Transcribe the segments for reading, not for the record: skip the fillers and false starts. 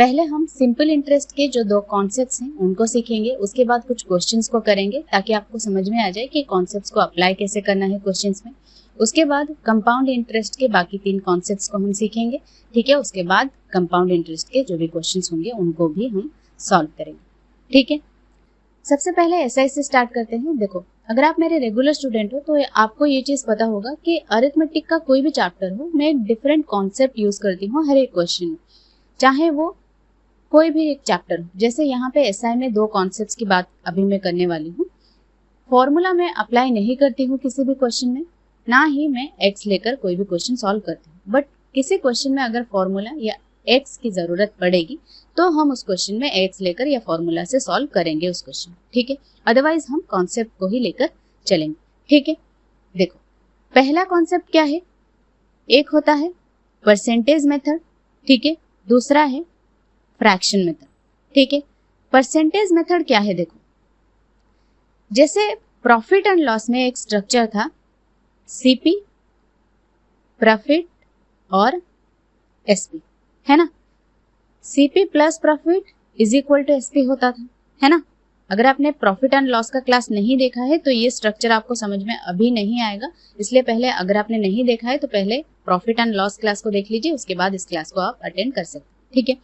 पहले हम simple interest के जो 2 कॉन्सेप्ट्स हैं उनको सीखेंगे, उसके बाद कुछ क्वेश्चंस को करेंगे ताकि आपको समझ में आ जाए कि कॉन्सेप्ट्स को अप्लाई कैसे करना है क्वेश्चंस में। उसके बाद कंपाउंड इंटरेस्ट के बाकी 3 कॉन्सेप्ट्स को हम सीखेंगे, ठीक है। उसके बाद कंपाउंड इंटरेस्ट के जो भी क्वेश्चंस होंगे उनको भी हम सॉल्व करेंगे, ठीक है। सबसे पहले एसआई से स्टार्ट करते हैं। देखो, अगर आप मेरे रेगुलर स्टूडेंट हो तो आपको ये चीज पता होगा कि अरिथमेटिक का कोई भी चैप्टर हो, मैं एक डिफरेंट कॉन्सेप्ट यूज करती हूँ हर एक क्वेश्चन में, चाहे वो कोई भी एक चैप्टर हो। जैसे यहाँ पे एसआई में 2 कॉन्सेप्ट्स की बात अभी मैं करने वाली हूँ। फॉर्मूला मैं अप्लाई नहीं करती हूँ किसी भी क्वेश्चन में, ना ही मैं एक्स लेकर कोई भी क्वेश्चन सॉल्व करती हूँ, बट किसी क्वेश्चन में अगर फॉर्मूला या एक्स की जरूरत पड़ेगी तो हम उस क्वेश्चन में एक्स लेकर या फॉर्मूला से सॉल्व करेंगे उस क्वेश्चन, ठीक है। अदरवाइज हम कॉन्सेप्ट को ही लेकर चलेंगे, ठीक है। देखो, पहला कॉन्सेप्ट क्या है? एक होता है परसेंटेज मेथड, ठीक है। दूसरा है फ्रैक्शन मेथड, ठीक है। परसेंटेज मेथड क्या है? देखो, जैसे प्रॉफिट एंड लॉस में एक स्ट्रक्चर था, सीपी, प्रॉफिट और एसपी, है ना। CP plus profit is equal to SP होता था, है ना। अगर आपने प्रॉफिट एंड लॉस का क्लास नहीं देखा है तो ये स्ट्रक्चर आपको समझ में अभी नहीं आएगा, इसलिए पहले अगर आपने नहीं देखा है तो पहले प्रॉफिट एंड लॉस क्लास को देख लीजिए, उसके बाद इस क्लास को आप अटेंड कर सकते, ठीक है।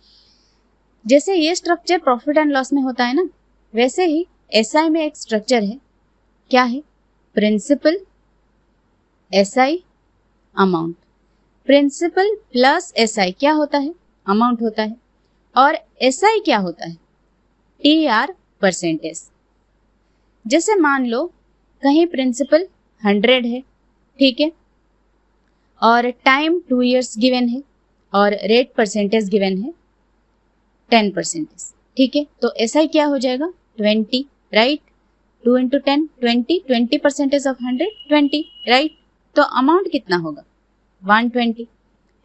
जैसे ये स्ट्रक्चर प्रॉफिट एंड लॉस में होता है ना, वैसे ही एसआई में एक स्ट्रक्चर है, क्या है? Principal, SI, amount. Principal plus SI क्या होता है? अमाउंट होता है। और एसआई क्या होता है? TR, percentage. जैसे मान लो कहीं प्रिंसिपल 100 है, ठीक है, और टाइम 2 years गिवन है और रेट परसेंटेज गिवन है 10%, ठीक है। तो एसआई क्या हो जाएगा? 20, राइट। 2 into 10 20, 20% of 100 20, right. तो अमाउंट कितना होगा? 120,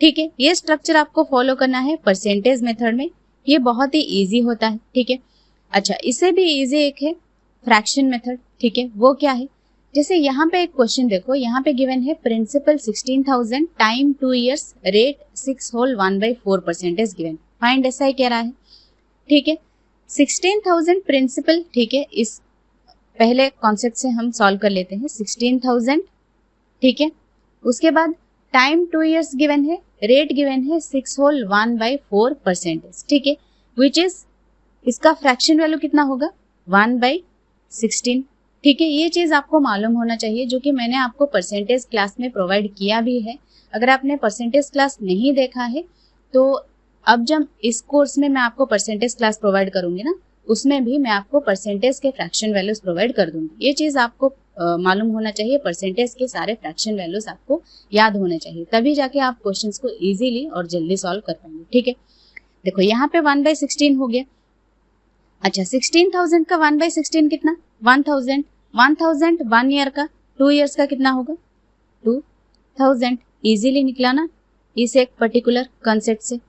ठीक है। ये स्ट्रक्चर आपको फॉलो करना है परसेंटेज मेथड में, ये बहुत ही इजी होता है, ठीक है। अच्छा, इससे भी इजी एक है फ्रैक्शन मेथड, ठीक है। वो क्या है? जैसे यहाँ पे एक क्वेश्चन देखो, यहाँ पे गिवन है principal 16,000, time 2 years, rate 6 whole 1/4% given. Find SI कह रहा है, ठीक है। 16,000 प्रिंसिपल, ठीक है, इस पहले कॉन्सेप्ट से हम सॉल्व कर लेते हैं। 16,000, ठीक है। उसके बाद टाइम 2 years गिवन है, रेट गिवन है 6 whole 1/4%, ठीक है। विच इज, इसका फ्रैक्शन वैल्यू कितना होगा? 1/16, ठीक है। ये चीज आपको मालूम होना चाहिए, जो कि मैंने आपको परसेंटेज क्लास में प्रोवाइड किया भी है। अगर आपने परसेंटेज क्लास नहीं देखा है तो अब जब इस कोर्स में मैं आपको परसेंटेज क्लास प्रोवाइड करूंगी ना, उसमें भी मैं आपको परसेंटेज के फ्रैक्शन वैल्यूज प्रोवाइड कर दूंगी। ये चीज आपको मालूम होना चाहिए, परसेंटेज के सारे फ्रैक्शन वैल्यूज आपको याद होने चाहिए, तभी जाके आप क्वेश्चंस को इजीली और जल्दी सॉल्व कर पाएंगे, ठीक है। देखो, यहाँ पे 1/16 हो गया। अच्छा, 16,000 का 1/16 कितना? 1,000। 1,000 1 ईयर का, 2 years का कितना होगा? 2,000। इजीली निकला ना इस एक पर्टिकुलर कॉन्सेप्ट से।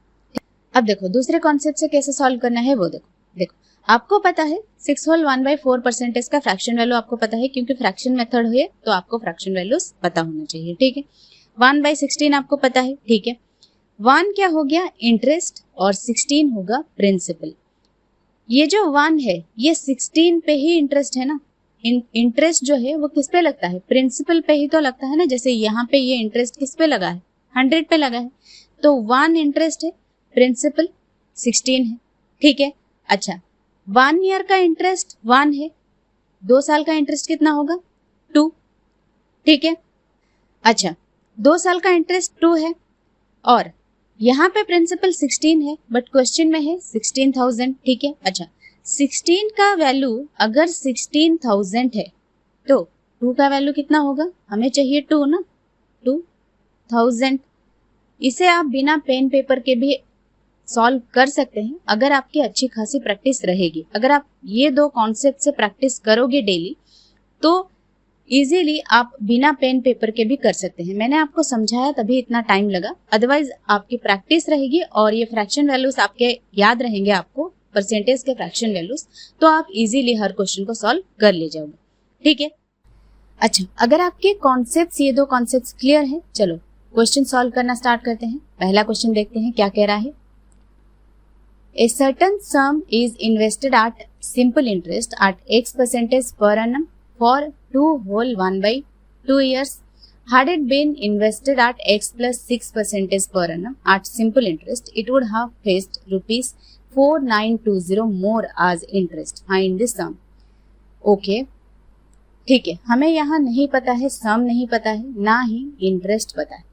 अब देखो, दूसरे कॉन्सेप्ट से कैसे सॉल्व करना है वो देखो। देखो, आपको पता है 6 whole 1/4% का फ्रैक्शन वैल्यू आपको पता है, क्योंकि फ्रैक्शन मेथड है तो आपको फ्रैक्शन वैल्यूज पता होना चाहिए, ठीक है। 1/16 आपको पता है, ठीक है। 1 क्या हो गया? इंटरेस्ट, और 16 होगा प्रिंसिपल। ये जो 1 है ये 16 पे ही इंटरेस्ट है ना। इंटरेस्ट जो है वो किस पे लगता है? प्रिंसिपल पे ही तो लगता है ना। जैसे यहाँ पे ये इंटरेस्ट किस पे लगा है? 100 पे लगा है, तो 1 इंटरेस्ट है, प्रिंसिपल 16 है, ठीक है। अच्छा, 1 ईयर का इंटरेस्ट 1 है, 2 साल का इंटरेस्ट कितना होगा? 2, ठीक है। अच्छा, 2 साल का इंटरेस्ट 2 है और यहाँ पे प्रिंसिपल 16 है, बट क्वेश्चन में है 16,000, ठीक है। अच्छा, 16 का वैल्यू अगर 16,000 है तो 2 का वैल्यू कितना होगा? हमें चाहिए 2 ना, 2,000। इसे आप बिना पेन पेपर के भी सॉल्व कर सकते हैं अगर आपकी अच्छी खासी प्रैक्टिस रहेगी। अगर आप ये 2 कॉन्सेप्ट से प्रैक्टिस करोगे डेली तो इजीली आप बिना पेन पेपर के भी कर सकते हैं। मैंने आपको समझाया तभी इतना टाइम लगा, अदरवाइज आपकी प्रैक्टिस रहेगी और ये फ्रैक्शन वैल्यूज आपके याद रहेंगे, आपको परसेंटेज के फ्रैक्शन वैल्यूज, तो आप इजीली हर क्वेश्चन को सॉल्व कर ले जाओगे, ठीक है। अच्छा, अगर आपके कॉन्सेप्ट्स, ये 2 कॉन्सेप्ट्स क्लियर हैं, चलो क्वेश्चन सॉल्व करना स्टार्ट करते हैं। पहला क्वेश्चन देखते हैं क्या कह रहा है। A certain sum is invested at simple interest at X% per annum for 2 whole 1/2 years. Had it been invested at X plus 6% per annum at simple interest, it would have faced rupees 4920 more as interest. Find the sum. Okay. ठीक है, हमें यहाँ नहीं पता है, सम नहीं पता है, ना ही इंटरेस्ट पता है.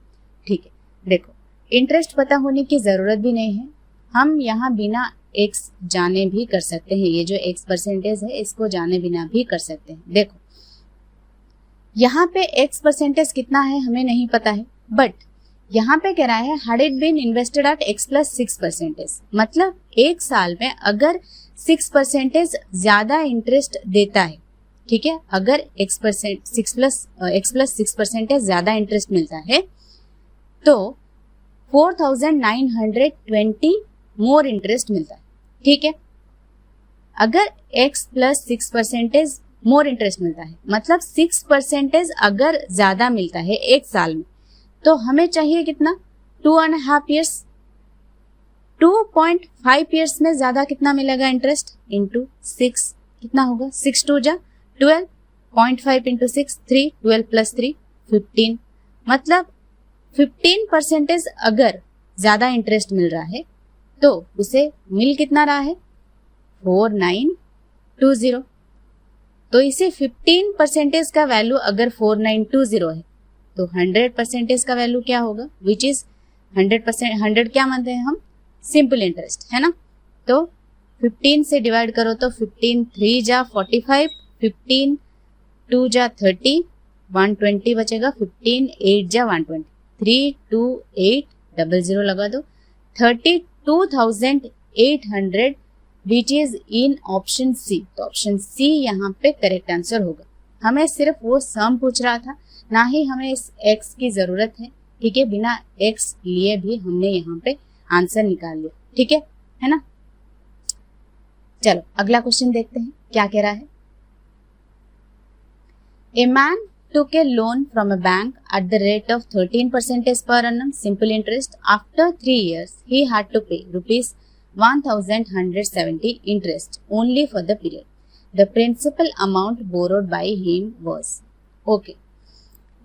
ठीक है, देखो इंटरेस्ट पता होने की जरूरत भी नहीं है. हम यहाँ बिना x जाने भी कर सकते हैं. ये जो x% है इसको जाने बिना भी कर सकते हैं. देखो यहाँ पे x% कितना है हमें नहीं पता है, बट यहाँ पे कह रहा है had it been invested at x plus 6%, मतलब एक साल में अगर 6% ज्यादा इंटरेस्ट देता है. ठीक है, अगर x plus 6% ज्यादा इंटरेस्ट मिलता है तो 4920 मोर इंटरेस्ट मिलता है. ठीक है, अगर x plus 6% मोर इंटरेस्ट मिलता है, मतलब 6% अगर ज्यादा मिलता है एक साल में, तो हमें चाहिए कितना, 2.5 ईयर्स. 2.5 ईयर्स में ज्यादा कितना मिलेगा इंटरेस्ट, इंटू 6 कितना होगा, 6 2 जा 12, 0.5 इंटू 6 3, 12 प्लस 3 15, मतलब 15% अगर ज्यादा इंटरेस्ट मिल रहा है तो उसे मिल कितना रहा है, 4920. तो इसे 15% का वैल्यू अगर 4920 है तो 100% का वैल्यू क्या होगा, विच इज 100%. 100 क्या मानते हैं हम, सिंपल इंटरेस्ट है ना. तो 15 से डिवाइड करो तो 15 3 जा 45, 15 2 जा 30, 120 बचेगा, 15 8 जा 120, 32800 लगा दो, 32,800 विच इज इन ऑप्शन सी. तो ऑप्शन सी यहाँ पे करेक्ट आंसर होगा. हमें सिर्फ वो सम पूछ रहा था, ना ही हमें इस x की जरूरत है. ठीक है, बिना x लिए भी हमने यहाँ पे आंसर निकाल लिया. ठीक है ना. चलो अगला क्वेश्चन देखते हैं क्या कह रहा है. A man took a loan from a bank at the rate of 13% per annum simple interest. After 3 years, he had to pay rupees 1,170 interest only for the period. The principal amount borrowed by him was. Okay.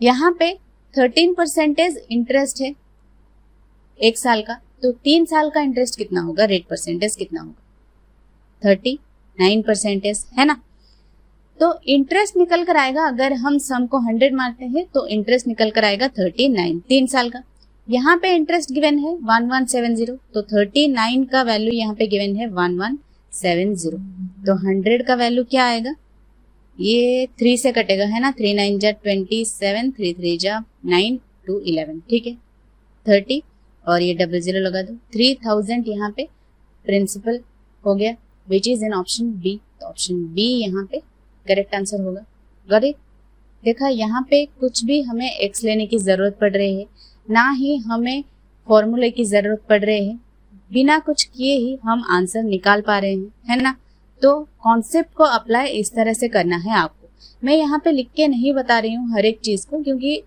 यहाँ पे 13% interest है एक साल का, तो 3 साल का interest कितना होगा, रेट परसेंटेज कितना होगा, 39% है ना. तो इंटरेस्ट निकल कर आएगा, अगर हम सम को 100 मारते हैं तो इंटरेस्ट निकल कर आएगा 39, 3 साल का. यहाँ पे इंटरेस्ट गिवन है 1170, तो 39 का वैल्यू यहाँ पे गिवन है 1170. तो 100 का वैल्यू क्या आएगा, ये 3 से कटेगा है ना, 3 9 जा 27, 3 3 जा 9 2 11. ठीक है, 30 और ये 00 लगा दो, 3000 यहाँ पे प्रिंसिपल हो गया, which is in option B. तो ऑप्शन बी यहाँ पे करेक्ट आंसर होगा. Got it. देखा, यहाँ पे कुछ भी हमें एक्स लेने की जरूरत पड़ रही है, ना ही हमें फॉर्मूले की जरूरत पड़ रही है. बिना कुछ किए ही हम आंसर निकाल पा रहे हैं, है ना. तो कॉन्सेप्ट को अप्लाई इस तरह से करना है आपको. मैं यहाँ पे लिख के नहीं बता रही हूँ हर एक चीज को, क्योंकि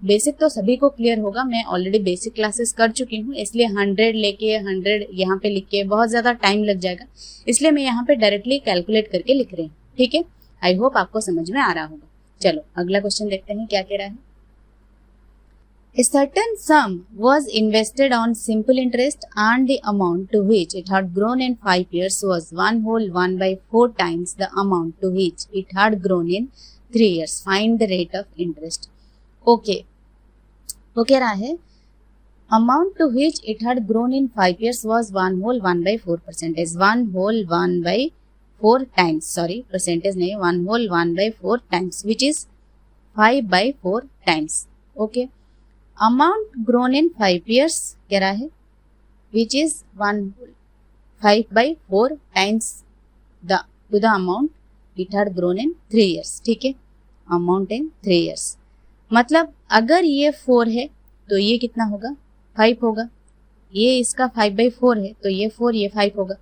बेसिक तो सभी को क्लियर होगा. मैं ऑलरेडी बेसिक क्लासेस कर चुकी हूँ, इसलिए 100 लेके 100 यहाँ पे लिख के बहुत ज्यादा टाइम लग जाएगा, इसलिए मैं यहाँ पे डायरेक्टली कैलकुलेट करके लिख रही हूँ. ठीक है, आई होप आपको समझ में आ रहा होगा. चलो अगला क्वेश्चन देखते हैं क्या कह रहा है. A certain sum was invested on simple interest and the amount to which it had grown in 5 years was 1 whole 1/4 times the amount to which it had grown in 3 years. Find the rate of interest. Okay. वो कह रहा है amount to which it had grown in 5 years was 1 whole 1/4%. 1 whole 1/4 times. Sorry, percentage नहीं, 1 whole 1/4 times, which is 5/4 times. Okay. Amount grown in 5 years कह रहा है, which is 5/4 times to the amount it had grown in 3 years. ठीक है, amount in 3 years, मतलब अगर ये 4 है तो ये कितना होगा, 5 होगा. ये इसका 5/4 है तो ये 4, ये 5 होगा.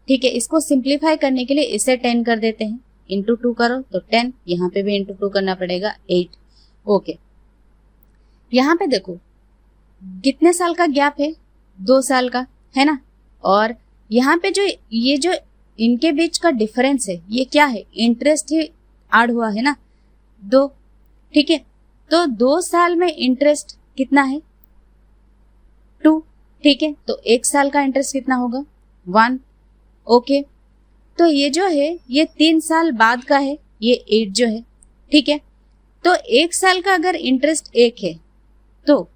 ठीक है, इसको सिंप्लीफाई करने के लिए इसे 10 कर देते हैं, इंटू 2 करो तो 10, यहाँ पे भी इंटू 2 करना पड़ेगा 8. ओके, यहाँ पे देखो कितने साल का गैप है, 2 साल का है ना, और यहाँ पे जो ये जो इनके बीच का डिफरेंस है ये क्या है, इंटरेस्ट ही ऐड हुआ है ना 2, ठीक है। तो 2 साल में इंटरेस्ट कितना है 2, ठीक है। तो 1 साल का इंटरेस्ट कितना होगा 1, ओके। तो ये जो है ये 3 साल बाद का है, ये 8 जो है, ठीक है। तो 1 साल का अगर इंटरेस्ट 1 है तो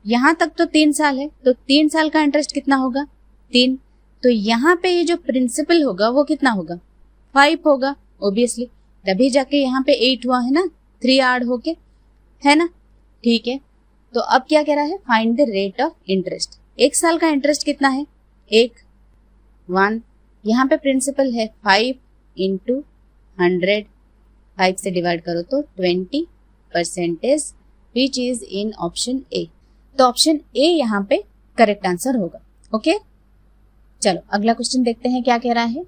यहां तक तो 3 साल है, तो 3 साल का इंटरेस्ट कितना होगा 3। तो यहाँ पे ये जो प्रिंसिपल होगा वो कितना होगा 5 होगा ऑब्वियसली, तभी जाके यहाँ पे 8 हुआ है ना 3 ऐड होके, है ना, ठीक है। तो अब क्या कह रहा है, find the rate of interest. 1 साल का इंटरेस्ट कितना है 1, यहाँ पे प्रिंसिपल है 5 इंटू 100, 5 से डिवाइड करो तो 20% विच इज इन ऑप्शन ए। तो ऑप्शन ए यहाँ पे करेक्ट आंसर होगा, ओके। चलो अगला क्वेश्चन देखते हैं क्या कह रहा है।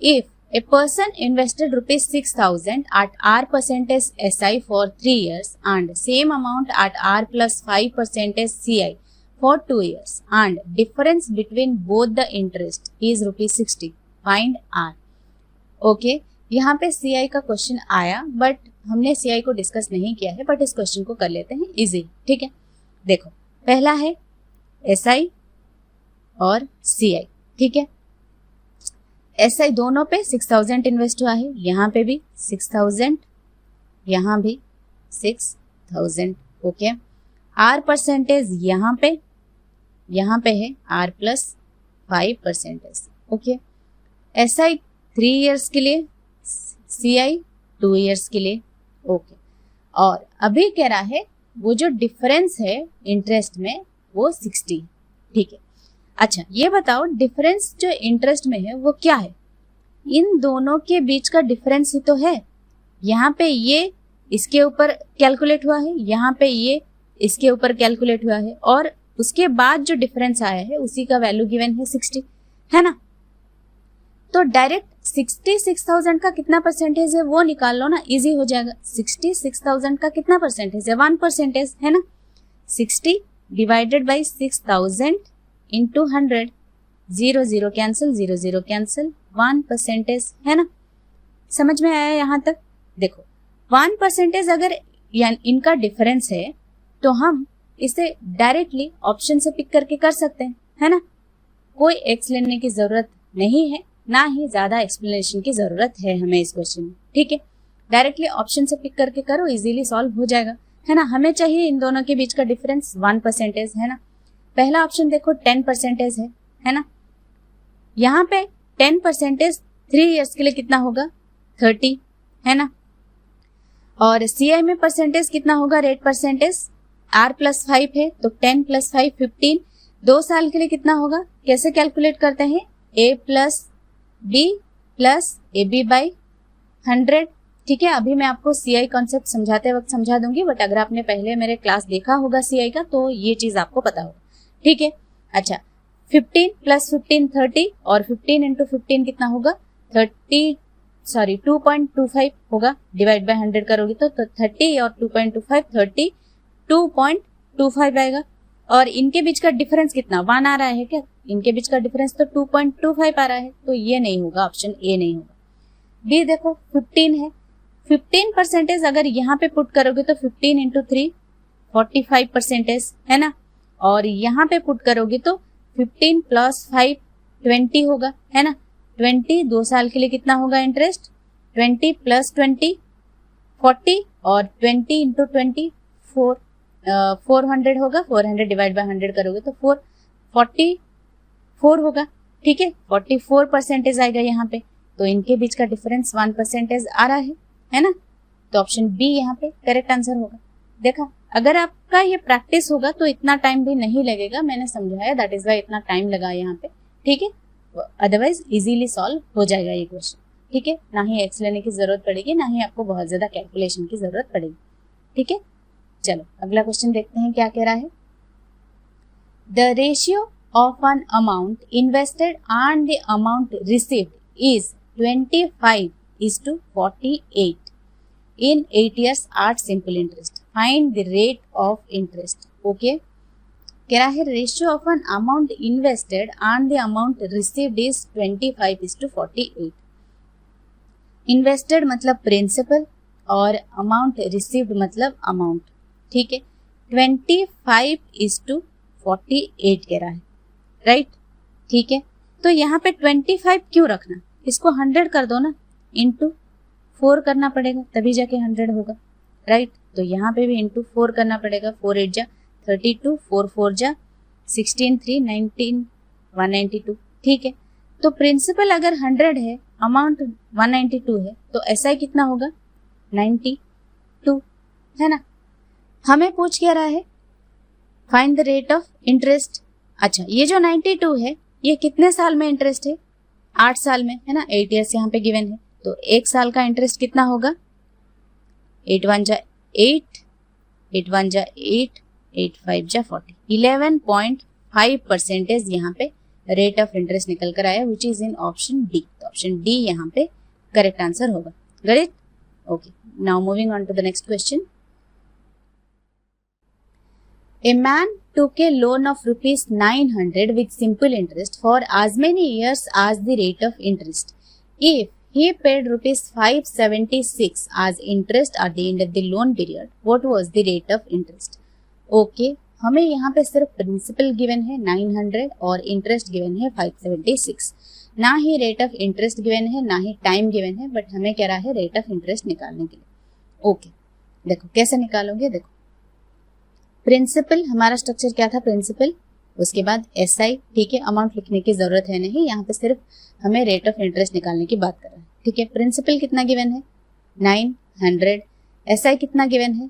If a person invested ₹6,000 at R% SI for 3 years and same amount at R+5% CI for 2 years and difference between both the interest is ₹60, find R। Okay, यहाँ पे CI का क्वेश्चन आया बट हमने CI को discuss नहीं किया है, but इस क्वेश्चन को कर लेते हैं इजी, ठीक है। देखो पहला है SI और CI, ठीक है। SI दोनों पे 6,000 इन्वेस्ट हुआ है, यहाँ पे भी 6,000, यहाँ भी 6,000, ओके। R% यहाँ पे है R+5%, ओके। SI 3 years के लिए, CI 2 years के लिए, ओके। और अभी कह रहा है वो जो डिफरेंस है इंटरेस्ट में वो 60, ठीक है। अच्छा ये बताओ डिफरेंस जो इंटरेस्ट में है वो क्या है, इन दोनों के बीच का डिफरेंस ही तो है। यहाँ पे ये इसके ऊपर कैलकुलेट हुआ है, यहाँ पे ये इसके ऊपर कैलकुलेट हुआ है, और उसके बाद जो डिफरेंस आया है उसी का वैल्यू गिवन है 60, है ना। तो डायरेक्ट 66,000 का कितना परसेंटेज है वो निकाल लो ना, इजी हो जाएगा। 66,000 का कितना परसेंटेज है 1%, है ना। 60 divided by 6,000 into 100, 0 0 cancel, 0 0 cancel, 1%, है ना। समझ में आया यहाँ तक। देखो 1% अगर इनका डिफरेंस है तो हम इसे डायरेक्टली ऑप्शन से पिक करके कर सकते हैं, है ना। कोई एक्स लेने की जरूरत नहीं है, ना ही ज्यादा एक्सप्लेनेशन की जरूरत है हमें इस क्वेश्चन में, ठीक है। डायरेक्टली ऑप्शन से पिक करके करो, इजीली सॉल्व हो जाएगा, है ना। हमें चाहिए इन दोनों के बीच का डिफरेंस 1%, है ना। पहला ऑप्शन देखो 10% है ना। यहाँ पे 10% 3 years के लिए कितना होगा 30, है ना। और CI में परसेंटेज कितना होगा, रेट परसेंटेज R+5 है तो 10 + 5 15, 2 साल के लिए कितना होगा, कैसे कैलकुलेट करते हैं, A+B + AB/100, ठीक है। अभी मैं आपको CI कॉन्सेप्ट समझाते वक्त समझा दूंगी, बट अगर आपने पहले मेरे क्लास देखा होगा CI का तो ये चीज आपको पता होगा, ठीक है। अच्छा 15 + 15 30, और 15 × 15 कितना होगा 2.25 होगा, डिवाइड बाय 100 करोगे तो 30 और 2.25 30, 2.25 आएगा। और इनके बीच का डिफरेंस कितना 1 आ रहा है क्या, इनके बीच का डिफरेंस तो 2.25 आ रहा है, तो ये नहीं होगा, ऑप्शन ए नहीं होगा। बी देखो 15 है, 15% अगर यहाँ पे पुट करोगे तो 15 × 3 45%, है ना। और यहाँ पे पुट करोगे तो 15 + 5 20 होगा, है ना। 20 2 साल के लिए कितना होगा इंटरेस्ट, 20 + 20 40, और 20 × 20 400 होगा, 400 डिवाइड बाय 100 करोगे तो 44 होगा, ठीक है। 44% आएगा यहाँ पे, तो इनके बीच का डिफरेंस 1% आ रहा है ना। तो ऑप्शन बी यहाँ पे करेक्ट आंसर होगा। देखा, अगर आपका ये प्रैक्टिस होगा तो इतना टाइम भी नहीं लगेगा, मैंने समझाया, दैट इज वाई इतना टाइम लगा यहाँ पे, ठीक है। अदरवाइज इजीली सॉल्व हो जाएगा ये क्वेश्चन, ठीक है। ना ही एक्स लेने की जरूरत पड़ेगी, ना ही आपको बहुत ज्यादा कैलकुलेशन की जरूरत पड़ेगी, ठीक है। चलो अगला क्वेश्चन देखते हैं क्या कह रहा है। The ratio of an amount invested and the amount received is 25:48 in 8 years at simple interest. Find the rate of interest. Okay. कह रहा है ratio of an amount invested and the amount received is 25:48। Invested मतलब principal और amount received मतलब amount, ठीक है। 25:48 कह रहा है, राइट, ठीक है। तो यहाँ पे 25 क्यों रखना, इसको 100 कर दो ना, इंटू 4 करना पड़ेगा तभी जाके 100 होगा, राइट। तो यहाँ पे भी इंटू 4 करना पड़ेगा, 4 8 जा 32, 4 4 जा 16, 3 19, 192, ठीक है। तो प्रिंसिपल अगर 100 है, अमाउंट 192 है, तो SI कितना होगा 92, है ना। हमें पूछ क्या रहा है, find the rate of interest. अच्छा, ये जो 92 है ये कितने साल में इंटरेस्ट है, 8 साल में, है ना। 8 ईयर्स यहाँ पे गिवन है, तो 1 साल का इंटरेस्ट कितना होगा, 8 1 जा 8, 8 1 जा 8, 8 5 जा 40, 11.5% यहाँ पे रेट ऑफ इंटरेस्ट निकल कर आया, which is in option D. तो ऑप्शन डी यहाँ पे करेक्ट आंसर होगा, got? Okay, now moving on to the next question. A man took a loan of rupees 900 with simple interest for as many years as the rate of interest. If he paid rupees 576 as interest at the end of the loan period, what was the rate of interest? Okay, हमें यहाँ पे सिर्फ principal given है 900 और interest given है 576, ना ही rate of interest given है ना ही टाइम गिवन है, बट हमें कह रहा है रेट ऑफ इंटरेस्ट निकालने के लिए। ओके, देखो कैसे निकालोगे, देखो प्रिंसिपल, हमारा स्ट्रक्चर क्या था, प्रिंसिपल, उसके बाद SI, ठीक है। अमाउंट लिखने की जरूरत है नहीं, यहाँ पे सिर्फ हमें रेट ऑफ इंटरेस्ट निकालने की बात कर रहा है, ठीक है। प्रिंसिपल कितना गिवन है 900, SI कितना गिवन है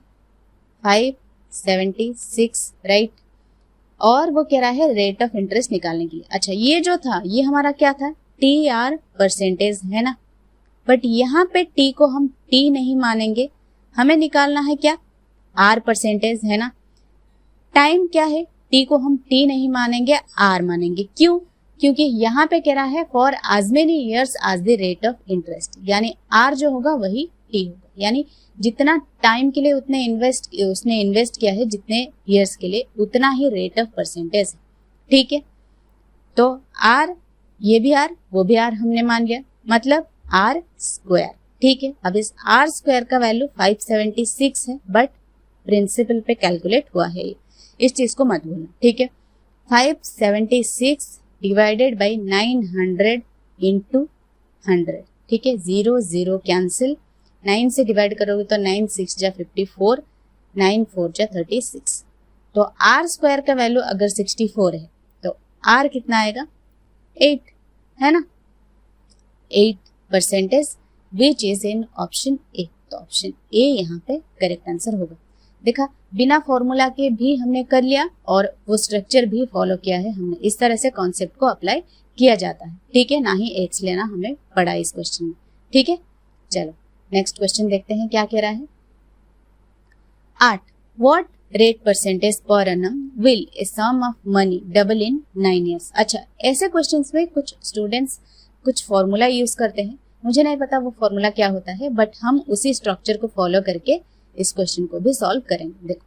576, राइट। और वो कह रहा है रेट ऑफ इंटरेस्ट निकालने के लिए। अच्छा, ये जो था ये हमारा क्या था, TR परसेंटेज, है ना। बट यहाँ पे T को हम T नहीं मानेंगे, हमें निकालना है क्या, R परसेंटेज, है ना। टाइम क्या है, T को हम T नहीं मानेंगे, R मानेंगे। क्यों, क्योंकि यहाँ पे कह रहा है for as many years as the rate of interest, यानी R जो होगा वही T होगा, यानी जितना टाइम के लिए उसने इन्वेस्ट किया है, जितने ईयर्स के लिए, उतना ही रेट ऑफ परसेंटेज है, ठीक है। तो R, ये भी R वो भी R हमने मान लिया, मतलब R स्क्वायर, ठीक है। अब इस R स्क्वायर का वैल्यू 576 है, बट प्रिंसिपल पे कैलकुलेट हुआ है, इस चीज को मत भूलना, ठीक है। 576 डिवाइडेड बाई 900 इंटू 100, ठीक है। 0 0 कैंसिल, 9 से डिवाइड करोगे तो 9 6 जा 54, 9 4 जा 36। तो R स्क्वायर का वैल्यू अगर 64 है तो R कितना आएगा 8, है ना, 8%, विच इज इन ऑप्शन ए। तो ऑप्शन ए यहाँ पे करेक्ट आंसर होगा। देखा, बिना फॉर्मूला के भी हमने कर लिया और वो स्ट्रक्चर भी फॉलो किया है हमने, इस तरह से कॉन्सेप्ट को अप्लाई किया जाता है, ठीक है, ना ही एक्स लेना हमें पड़ा इस क्वेश्चन में, ठीक है। चलो नेक्स्ट क्वेश्चन देखते हैं क्या कह रहा है। 8 what rate percentage per annum will a sum of money double in 9 years। अच्छा, ऐसे क्वेश्चंस में कुछ स्टूडेंट्स कुछ फॉर्मूला यूज करते हैं, मुझे नहीं पता वो फॉर्मूला क्या होता है, बट हम उसी स्ट्रक्चर को फॉलो करके इस क्वेश्चन को भी सॉल्व करेंगे। देखो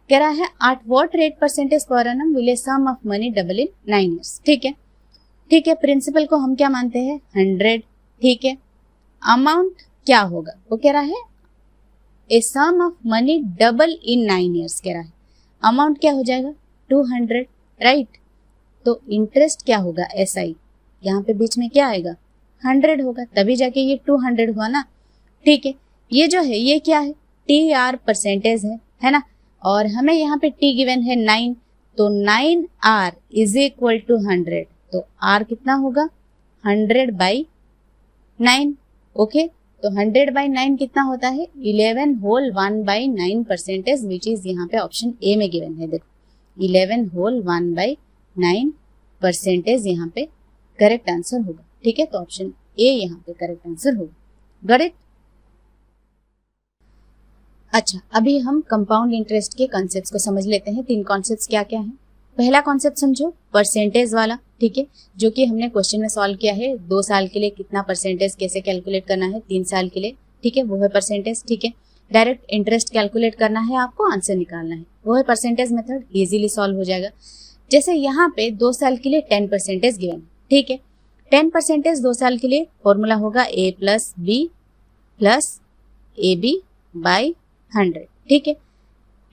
कह रहा है 8 what rate percentage per annum will a sum of money double in 9 years, ठीक है, ठीक है। प्रिंसिपल को हम क्या मानते हैं 100, ठीक है। अमाउंट क्या होगा, वो कह रहा है a sum of money double in 9 years, कह रहा है अमाउंट क्या हो जाएगा 200, राइट। तो इंटरेस्ट क्या होगा SI, यहाँ पे बीच में क्या आएगा 100 होगा, तभी जाके ये 200 हुआ ना, ठीक है। ये जो है ये क्या है TR परसेंटेज है ना, और हमें यहाँ पे T गिवन है 9, तो 9R इज इक्वल टू 100, तो R कितना होगा 100 बाई 9, ओके। तो 100 बाई 9 कितना होता है 11 होल 1 बाई 9%, विच इज यहाँ पे ऑप्शन ए में गिवन है। देखो 11 होल 1 बाई 9% यहाँ पे करेक्ट आंसर होगा, ठीक है। तो ऑप्शन ए यहाँ पे करेक्ट आंसर होगा, गॉट इट। अच्छा, अभी हम कंपाउंड इंटरेस्ट के कॉन्सेप्ट्स को समझ लेते हैं। 3 कॉन्सेप्ट्स क्या क्या हैं। पहला कॉन्सेप्ट समझो परसेंटेज वाला, ठीक है, जो कि हमने क्वेश्चन में सॉल्व किया है। 2 साल के लिए कितना परसेंटेज कैसे कैलकुलेट करना है, 3 साल के लिए, ठीक है, वो है परसेंटेज, ठीक है। डायरेक्ट इंटरेस्ट कैलकुलेट करना है, आपको आंसर निकालना है, वो है परसेंटेज मेथड, इजीली सॉल्व हो जाएगा। जैसे यहाँ पे 2 साल के लिए 10% गिवन, ठीक है। 10% 2 साल के लिए फॉर्मूला होगा a plus B plus AB by 100, ठीक है।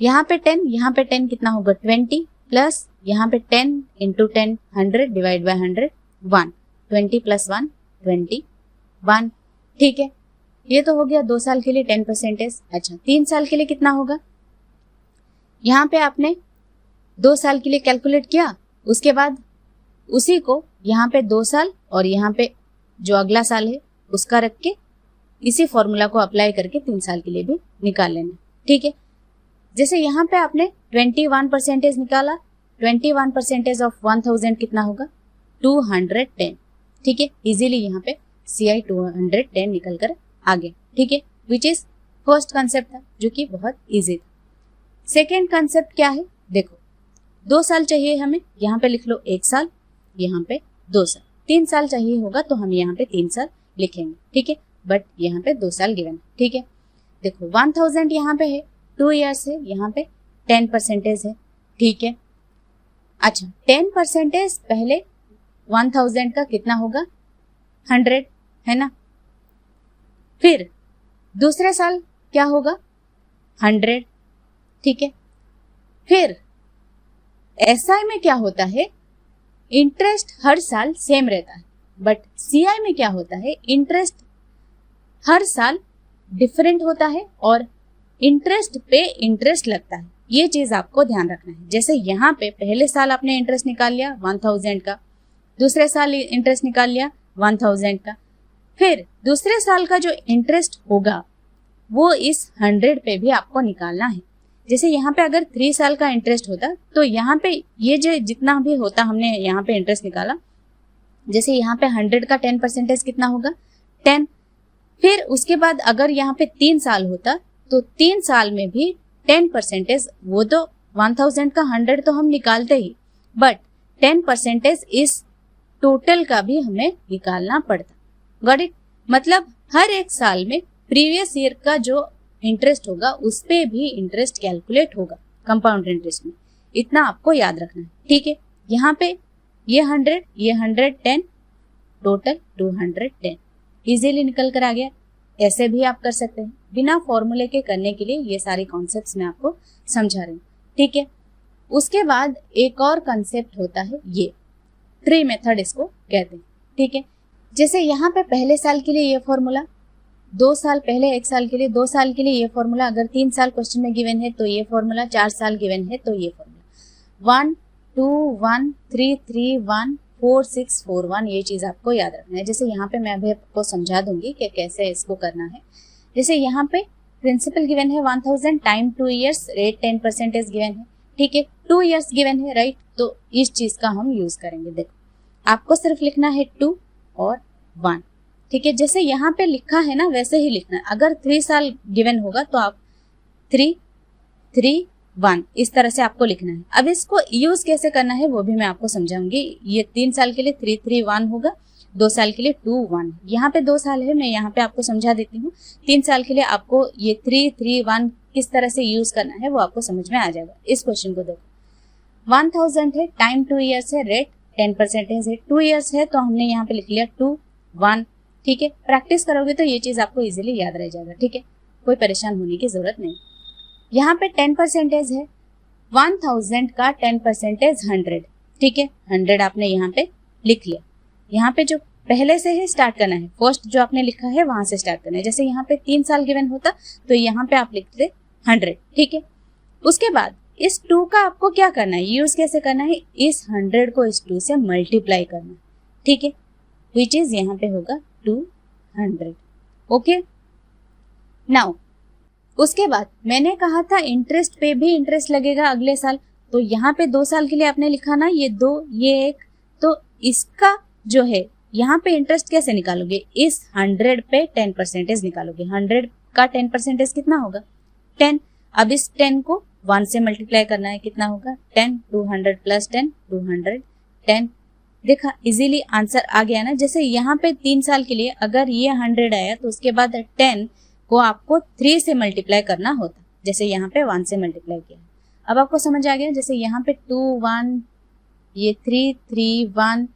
यहाँ पे 10 कितना होगा 20 प्लस यहाँ पे 10 इंटू 10 100 डिवाइड बाई 100 1, 20 प्लस 1 21, ठीक है। ये तो हो गया 2 साल के लिए 10%। अच्छा 3 साल के लिए कितना होगा, यहाँ पे आपने 2 साल के लिए कैलकुलेट किया, उसके बाद उसी को यहाँ पे 2 साल और यहाँ पे जो अगला साल है उसका रख के इसी फॉर्मूला को अप्लाई करके 3 साल के लिए भी निकाल लेना, ठीक है। जैसे यहाँ पे आपने 21% निकाला, 21% ऑफ 1000 कितना होगा 210, ठीक है। इजीली यहाँ पे CI 210 निकल कर आ गया, ठीक है, विच इज फर्स्ट कंसेप्ट था जो कि बहुत इजी था। सेकेंड कंसेप्ट क्या है, देखो 2 साल चाहिए हमें, यहाँ पे लिख लो 1 साल, यहाँ पे 2 साल, 3 साल चाहिए होगा तो हम यहाँ पे 3 साल लिखेंगे, ठीक है, बट यहाँ पे 2 साल गिवन, ठीक है। देखो 1000 यहाँ पे है, 2 ईयर्स है, यहाँ पे 10% है, ठीक है। अच्छा 10% पहले 1000 का कितना होगा 100 है ना, फिर दूसरे साल क्या होगा 100, ठीक है। फिर SI में क्या होता है, इंटरेस्ट हर साल सेम रहता है, बट CI में क्या होता है, इंटरेस्ट हर साल डिफरेंट होता है और इंटरेस्ट पे इंटरेस्ट लगता है, ये चीज आपको ध्यान रखना है। जैसे यहाँ पे पहले साल आपने इंटरेस्ट निकाल लिया 1000 का, दूसरे साल इंटरेस्ट निकाल लिया 1000 का, फिर दूसरे साल का जो इंटरेस्ट होगा वो इस 100 पे भी आपको निकालना है। जैसे यहाँ पे अगर 3 साल का इंटरेस्ट होता तो यहाँ पे ये जो जितना भी होता हमने यहाँ पे इंटरेस्ट निकाला, जैसे यहाँ पे 100 का 10% कितना होगा 10, फिर उसके बाद अगर यहाँ पे 3 साल होता तो 3 साल में भी 10%, वो तो 1000 का 100 तो हम निकालते ही, बट 10% इस टोटल का भी हमें निकालना पड़ता। गॉट इट, मतलब हर एक साल में प्रीवियस ईयर का जो इंटरेस्ट होगा उस पे भी इंटरेस्ट कैलकुलेट होगा कंपाउंड इंटरेस्ट में, इतना आपको याद रखना है, ठीक है। यहाँ पे ये 100 ये 110 टोटल 210 इजीली निकल कर आ गया। ऐसे भी आप कर सकते हैं, बिना फॉर्मूले के करने के लिए ये सारे कॉन्सेप्ट्स मैं आपको समझा रही हूँ, ठीक है। उसके बाद एक और कंसेप्ट होता है, ये ट्री मेथड इसको कहते हैं, ठीक है। जैसे यहाँ पे पहले साल के लिए ये फॉर्मूला, 2 साल पहले 1 साल के लिए 2 साल के लिए ये फॉर्मूला, अगर 3 साल क्वेश्चन में गिवन है तो ये फॉर्मूला, 4 साल गिवन है तो ये फॉर्मूला, 1 2 1 3 3 1 4 6 4 1, ये चीज आपको याद रखना है। जैसे यहाँ पे मैं अभी आपको समझा दूंगी कि कैसे इसको करना है। जैसे यहाँ पे प्रिंसिपल गिवन है 1000, टाइम 2 ईयर्स, रेट 10% गिवन है, ठीक है। 2 ईयर्स गिवन है, राइट, तो इस चीज का हम यूज करेंगे। देखो आपको सिर्फ लिखना है 2 और 1, ठीक है। जैसे यहाँ पे लिखा है ना वैसे ही लिखना है। अगर 3 साल गिवन होगा तो आप 3 3 1 इस तरह से आपको लिखना है। अब इसको यूज कैसे करना है वो भी मैं आपको समझाऊंगी। ये 3 साल के लिए 3 3 1 होगा, 2 साल के लिए 2 1, यहाँ पे 2 साल है, मैं यहाँ पे आपको समझा देती हूँ। 3 साल के लिए आपको ये 3 3 1 किस तरह से यूज करना है वो आपको समझ में आ जाएगा। इस क्वेश्चन को देखो, 1000 है, टाइम 2 ईयर्स है, रेट 10% है, 2 ईयर्स है तो हमने यहाँ पे लिख लिया 2 1, ठीक है। प्रैक्टिस करोगे तो ये चीज आपको इजीली याद रह जाएगा, ठीक है, कोई परेशान होने की जरूरत नहीं। यहाँ पे 10% है, 1000 का 10% 100, ठीक है। 100 आपने यहाँ पे लिख लिया। यहाँ पे जो पहले से है स्टार्ट करना है, फर्स्ट जो आपने लिखा है वहां से स्टार्ट करना है। जैसे यहाँ पे 3 साल गिवन होता तो यहाँ पे आप लिखते 100, ठीक है। उसके बाद इस 2 का आपको क्या करना है, यूज कैसे करना है, इस 100 को इस 2 से मल्टीप्लाई करना है, ठीक है, विच इज यहाँ पे होगा 200, ओके। नाउ उसके बाद मैंने कहा था इंटरेस्ट पे भी इंटरेस्ट लगेगा अगले साल, तो यहाँ पे 2 साल के लिए आपने लिखा ना, ये 2 ये 1, तो इसका जो है यहाँ पे इंटरेस्ट कैसे निकालोगे, इस 100 पे 10% निकालोगे। 100 का 10% कितना होगा 10। अब इस 10 को 1 से मल्टीप्लाई करना है, कितना होगा 10, 200 प्लस 10 210। देखा इजीली आंसर आ गया ना। जैसे यहाँ पे 3 साल के लिए अगर ये 100 आया तो उसके बाद 10 को आपको 3 से मल्टीप्लाई करना होता, जैसे यहाँ पे 1 से मल्टीप्लाई किया। अब आपको समझ आ गया, जैसे यहाँ पे 2 1, ये 3 3 1,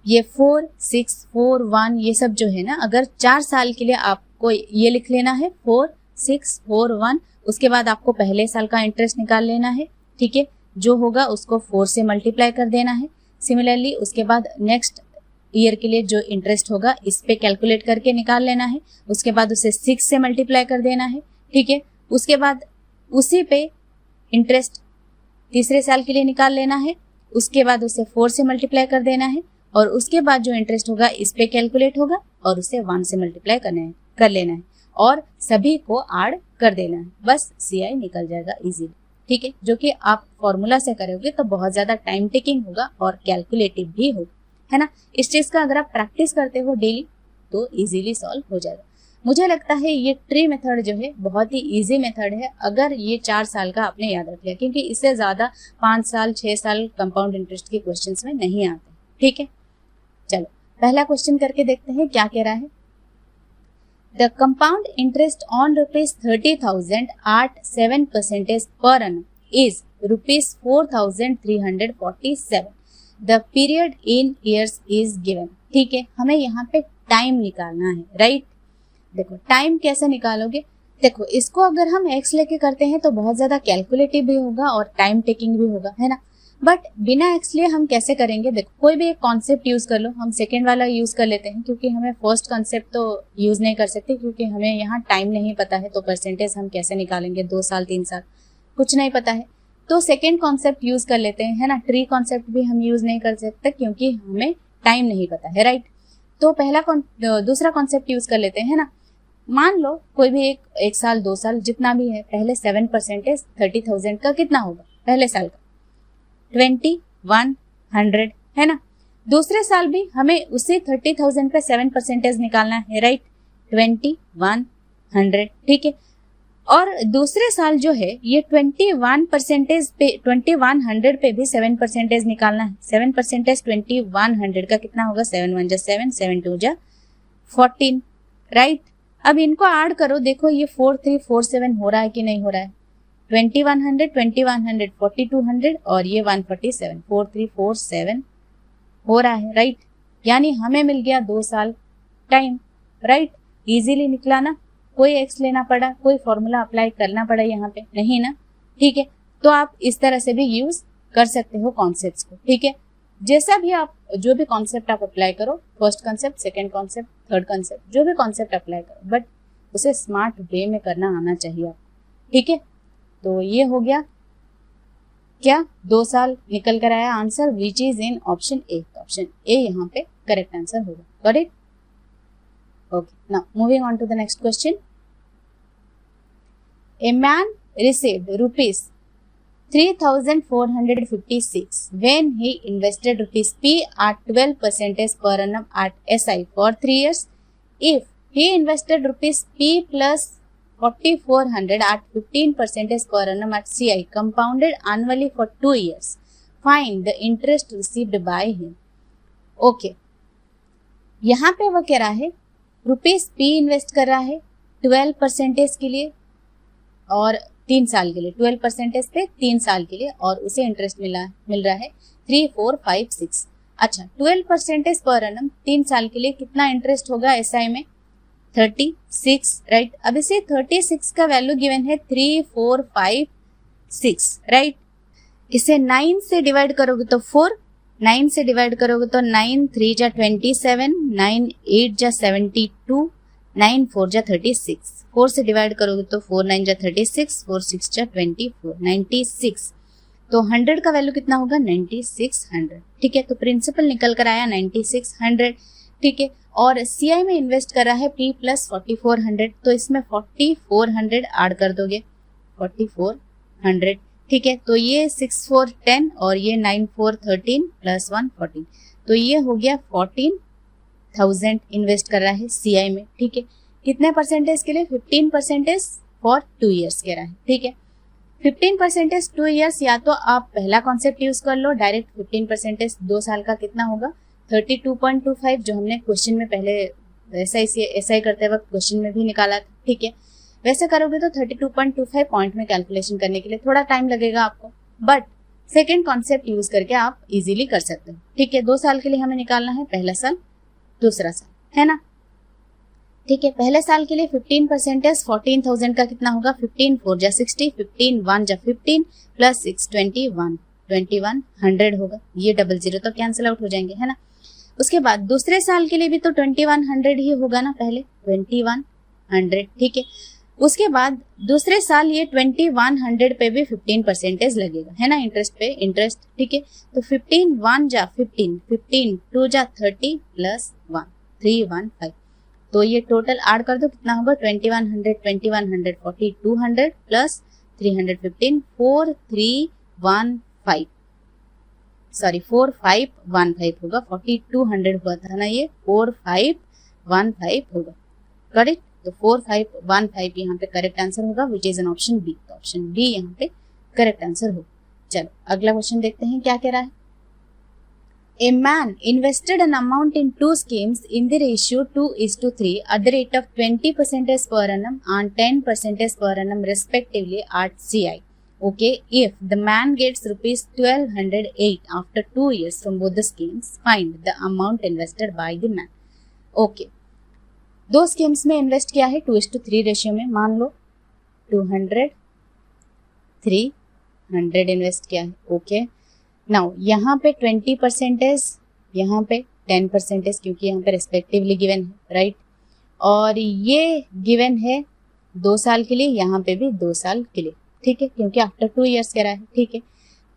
ये 4 6 4 1, ये सब जो है ना, अगर 4 साल के लिए आपको ये लिख लेना है 4 6 4 1, उसके बाद आपको पहले साल का इंटरेस्ट निकाल लेना है, ठीक है। जो होगा उसको 4 से मल्टीप्लाई कर देना है। सिमिलरली उसके बाद नेक्स्ट ईयर के लिए जो इंटरेस्ट होगा इस पे कैलकुलेट करके निकाल लेना है, उसके बाद उसे 6 से मल्टीप्लाई कर देना है, ठीक है। उसके बाद उसी पे इंटरेस्ट तीसरे साल के लिए निकाल लेना है, उसके बाद उसे 4 से मल्टीप्लाई कर देना है, और उसके बाद जो इंटरेस्ट होगा इस पे कैलकुलेट होगा और उसे 1 से मल्टीप्लाई कर लेना है और सभी को ऐड कर देना है, बस CI निकल जाएगा इजीली, ठीक है। जो कि आप फॉर्मूला से करोगे तो बहुत ज्यादा टाइम टेकिंग होगा और कैलकुलेटिव भी होगा, है ना। इस चीज का अगर आप प्रैक्टिस करते हो डेली तो इजीली सॉल्व हो जाएगा। मुझे लगता है ये ट्री मेथड जो है बहुत ही इजी मेथड है, अगर ये 4 साल का आपने याद रख लिया, क्योंकि इससे ज्यादा 5 साल 6 साल कंपाउंड इंटरेस्ट के क्वेश्चंस में नहीं आते, ठीक है। चलो पहला क्वेश्चन करके देखते हैं क्या कह रहा है। The compound interest on ₹30,000 at 7% per annum is ₹4,347. The period in years is given, ठीक है। हमें यहाँ पे टाइम निकालना है, राइट। देखो टाइम कैसे निकालोगे, देखो इसको अगर हम एक्स लेके करते हैं तो बहुत ज्यादा कैलकुलेटिव भी होगा और टाइम टेकिंग भी होगा, है ना। बट बिना एक्स लिए हम कैसे करेंगे, देखो कोई भी एक कॉन्सेप्ट यूज कर लो, हम सेकेंड वाला यूज कर लेते हैं क्योंकि हमें फर्स्ट कॉन्सेप्ट तो यूज नहीं कर सकते, क्योंकि हमें यहाँ टाइम नहीं पता है, तो परसेंटेज हम कैसे निकालेंगे, 2 साल 3 साल कुछ नहीं पता है, तो सेकेंड कॉन्सेप्ट यूज कर लेते हैं, है ना। ट्री कॉन्सेप्ट भी हम यूज नहीं कर सकते क्योंकि हमें टाइम नहीं पता है, राइट। तो दूसरा कॉन्सेप्ट यूज कर लेते हैं, है ना। मान लो कोई भी एक साल 2 साल जितना भी है, पहले 7% 30,000 का कितना होगा, पहले साल का 2100, है ना। दूसरे साल भी हमें उसे 30,000 पे 7% निकालना है, राइट, 2100, ठीक है। और दूसरे साल जो है ये 21% पे 2100 पे भी 7% निकालना है। 7% 2100 का कितना होगा, 7 1 जा 7 7 2 जा 14, राइट। अब इनको ऐड करो, देखो ये 4347 हो रहा है कि नहीं हो रहा है। 2100 4200 और ये 147 4347 हो रहा है, राइट। यानी हमें मिल गया 2 साल टाइम, राइट। इजीली निकला ना, कोई एक्स लेना पड़ा, कोई फॉर्मूला अप्लाई करना पड़ा यहाँ पे नहीं ना, ठीक है। तो आप इस तरह से भी यूज कर सकते हो कॉन्सेप्ट्स को, ठीक है। जैसा भी आप जो भी कॉन्सेप्ट आप अप्लाई करो, first concept, second concept, third concept, जो भी कॉन्सेप्ट अप्लाई करो, बट उसे स्मार्ट वे में करना आना चाहिए आपको, ठीक है। तो ये हो गया क्या, 2 साल निकल कर आया answer, which is in option A. Option A यहाँ पे करेक्ट आंसर होगा, got it. Okay, now moving on to the next question. A man received ₹3,456 when he invested ₹P at 12% per annum at SI for 3 years. If he invested ₹P plus 4,400 at 15% per annum at CI compounded annually for 2 years, find the interest received by him. Okay, यहाँ पे वो कह रहा है ₹P invest कर रहा है 12% के लिए और 3 साल के लिए, 12% पे 3 साल के लिए, और उसे इंटरेस्ट मिल रहा है 3456। अच्छा, 12% पर annum 3 साल के लिए कितना इंटरेस्ट होगा SI में, 36, राइट। अब इसे 36 का वैल्यू गिवन है 3456, राइट। इसे 9 से डिवाइड करोगे तो 4, 9 से डिवाइड करोगे तो 9 3 जा 27, 9 8 जा 72, 9 4 जा 36, 4 से डिवाइड करोगे तो 4 9 जा 36, 4 6 जा 24, 96। तो 100 का वैल्यू कितना होगा, 9600, ठीक है। तो प्रिंसिपल निकल कर आया 9600, ठीक है। और CI में इन्वेस्ट कर रहा है P प्लस 4400, तो इसमें 4400 ऐड कर दोगे, 4400, ठीक है। तो ये 6 4 10 और ये 9 4 13 प्लस 1 14, तो ये हो गया 14,000 इन्वेस्ट कर रहा है CI में, ठीक है। कितने परसेंटेज के लिए, 15% फॉर 2 ईयर्स कह रहा है, ठीक है। 15% 2 ईयर्स, या तो आप पहला कॉन्सेप्ट यूज कर लो डायरेक्ट, 15% 2 साल का कितना होगा, 32.25, जो हमने क्वेश्चन में पहले SI करते वक्त क्वेश्चन में भी निकाला था, ठीक है। वैसे करोगे तो 32.25 पॉइंट में कैलकुलेशन करने के लिए थोड़ा टाइम लगेगा आपको, बट सेकेंड कॉन्सेप्ट यूज करके आप इजीली कर सकते हो। ठीक है, 2 साल के लिए हमें निकालना है, पहला साल दूसरा साल, है ना। ठीक है, पहले साल के लिए 15% 14,000 का कितना होगा, 15 4 जा 60, 15 1 जा 15 प्लस 6 21 2100 होगा। ये 00 तो कैंसिल आउट हो जाएंगे, है ना। उसके बाद दूसरे साल के लिए भी तो 2100 ही होगा ना, पहले 2100। ठीक है, उसके बाद दूसरे साल ये 2100 पे भी 15% लगेगा, है ना, इंटरेस्ट पे इंटरेस्ट। ठीक है, तो 15 1 जा 15, 15 2 जा 30 प्लस 1 315। तो ये टोटल ऐड कर दो, कितना होगा 2100 2100 4200 प्लस 315 4315, सॉरी 4515 होगा। 4200 हुआ था ना, ये 4515 होगा, करेक्ट। तो 4515 यहाँ पे करेक्ट आंसर होगा, which is an option B. तो ऑप्शन बी यहाँ पे करेक्ट आंसर होगा। चलो अगला क्वेश्चन देखते हैं क्या कह रहा है। A man invested an amount in 2 schemes in the ratio 2:3 at the rate of 20% per annum and 10% per annum respectively at CI. Okay, if the man gets rupees 1208 after 2 years from both the schemes, find the amount invested by the man. Okay, 2 schemes में invest किया है 2:3 ratio में, मान लो 200 300 invest किया है। Okay, now यहाँ पे 20%, यहाँ पे 10%, क्योंकि यहाँ पे रेस्पेक्टिवली गिवन है, राइट। और ये गिवन है 2 साल के लिए, यहाँ पे भी 2 साल के लिए, ठीक है, क्योंकि आफ्टर 2 इयर्स कह रहा है। ठीक है,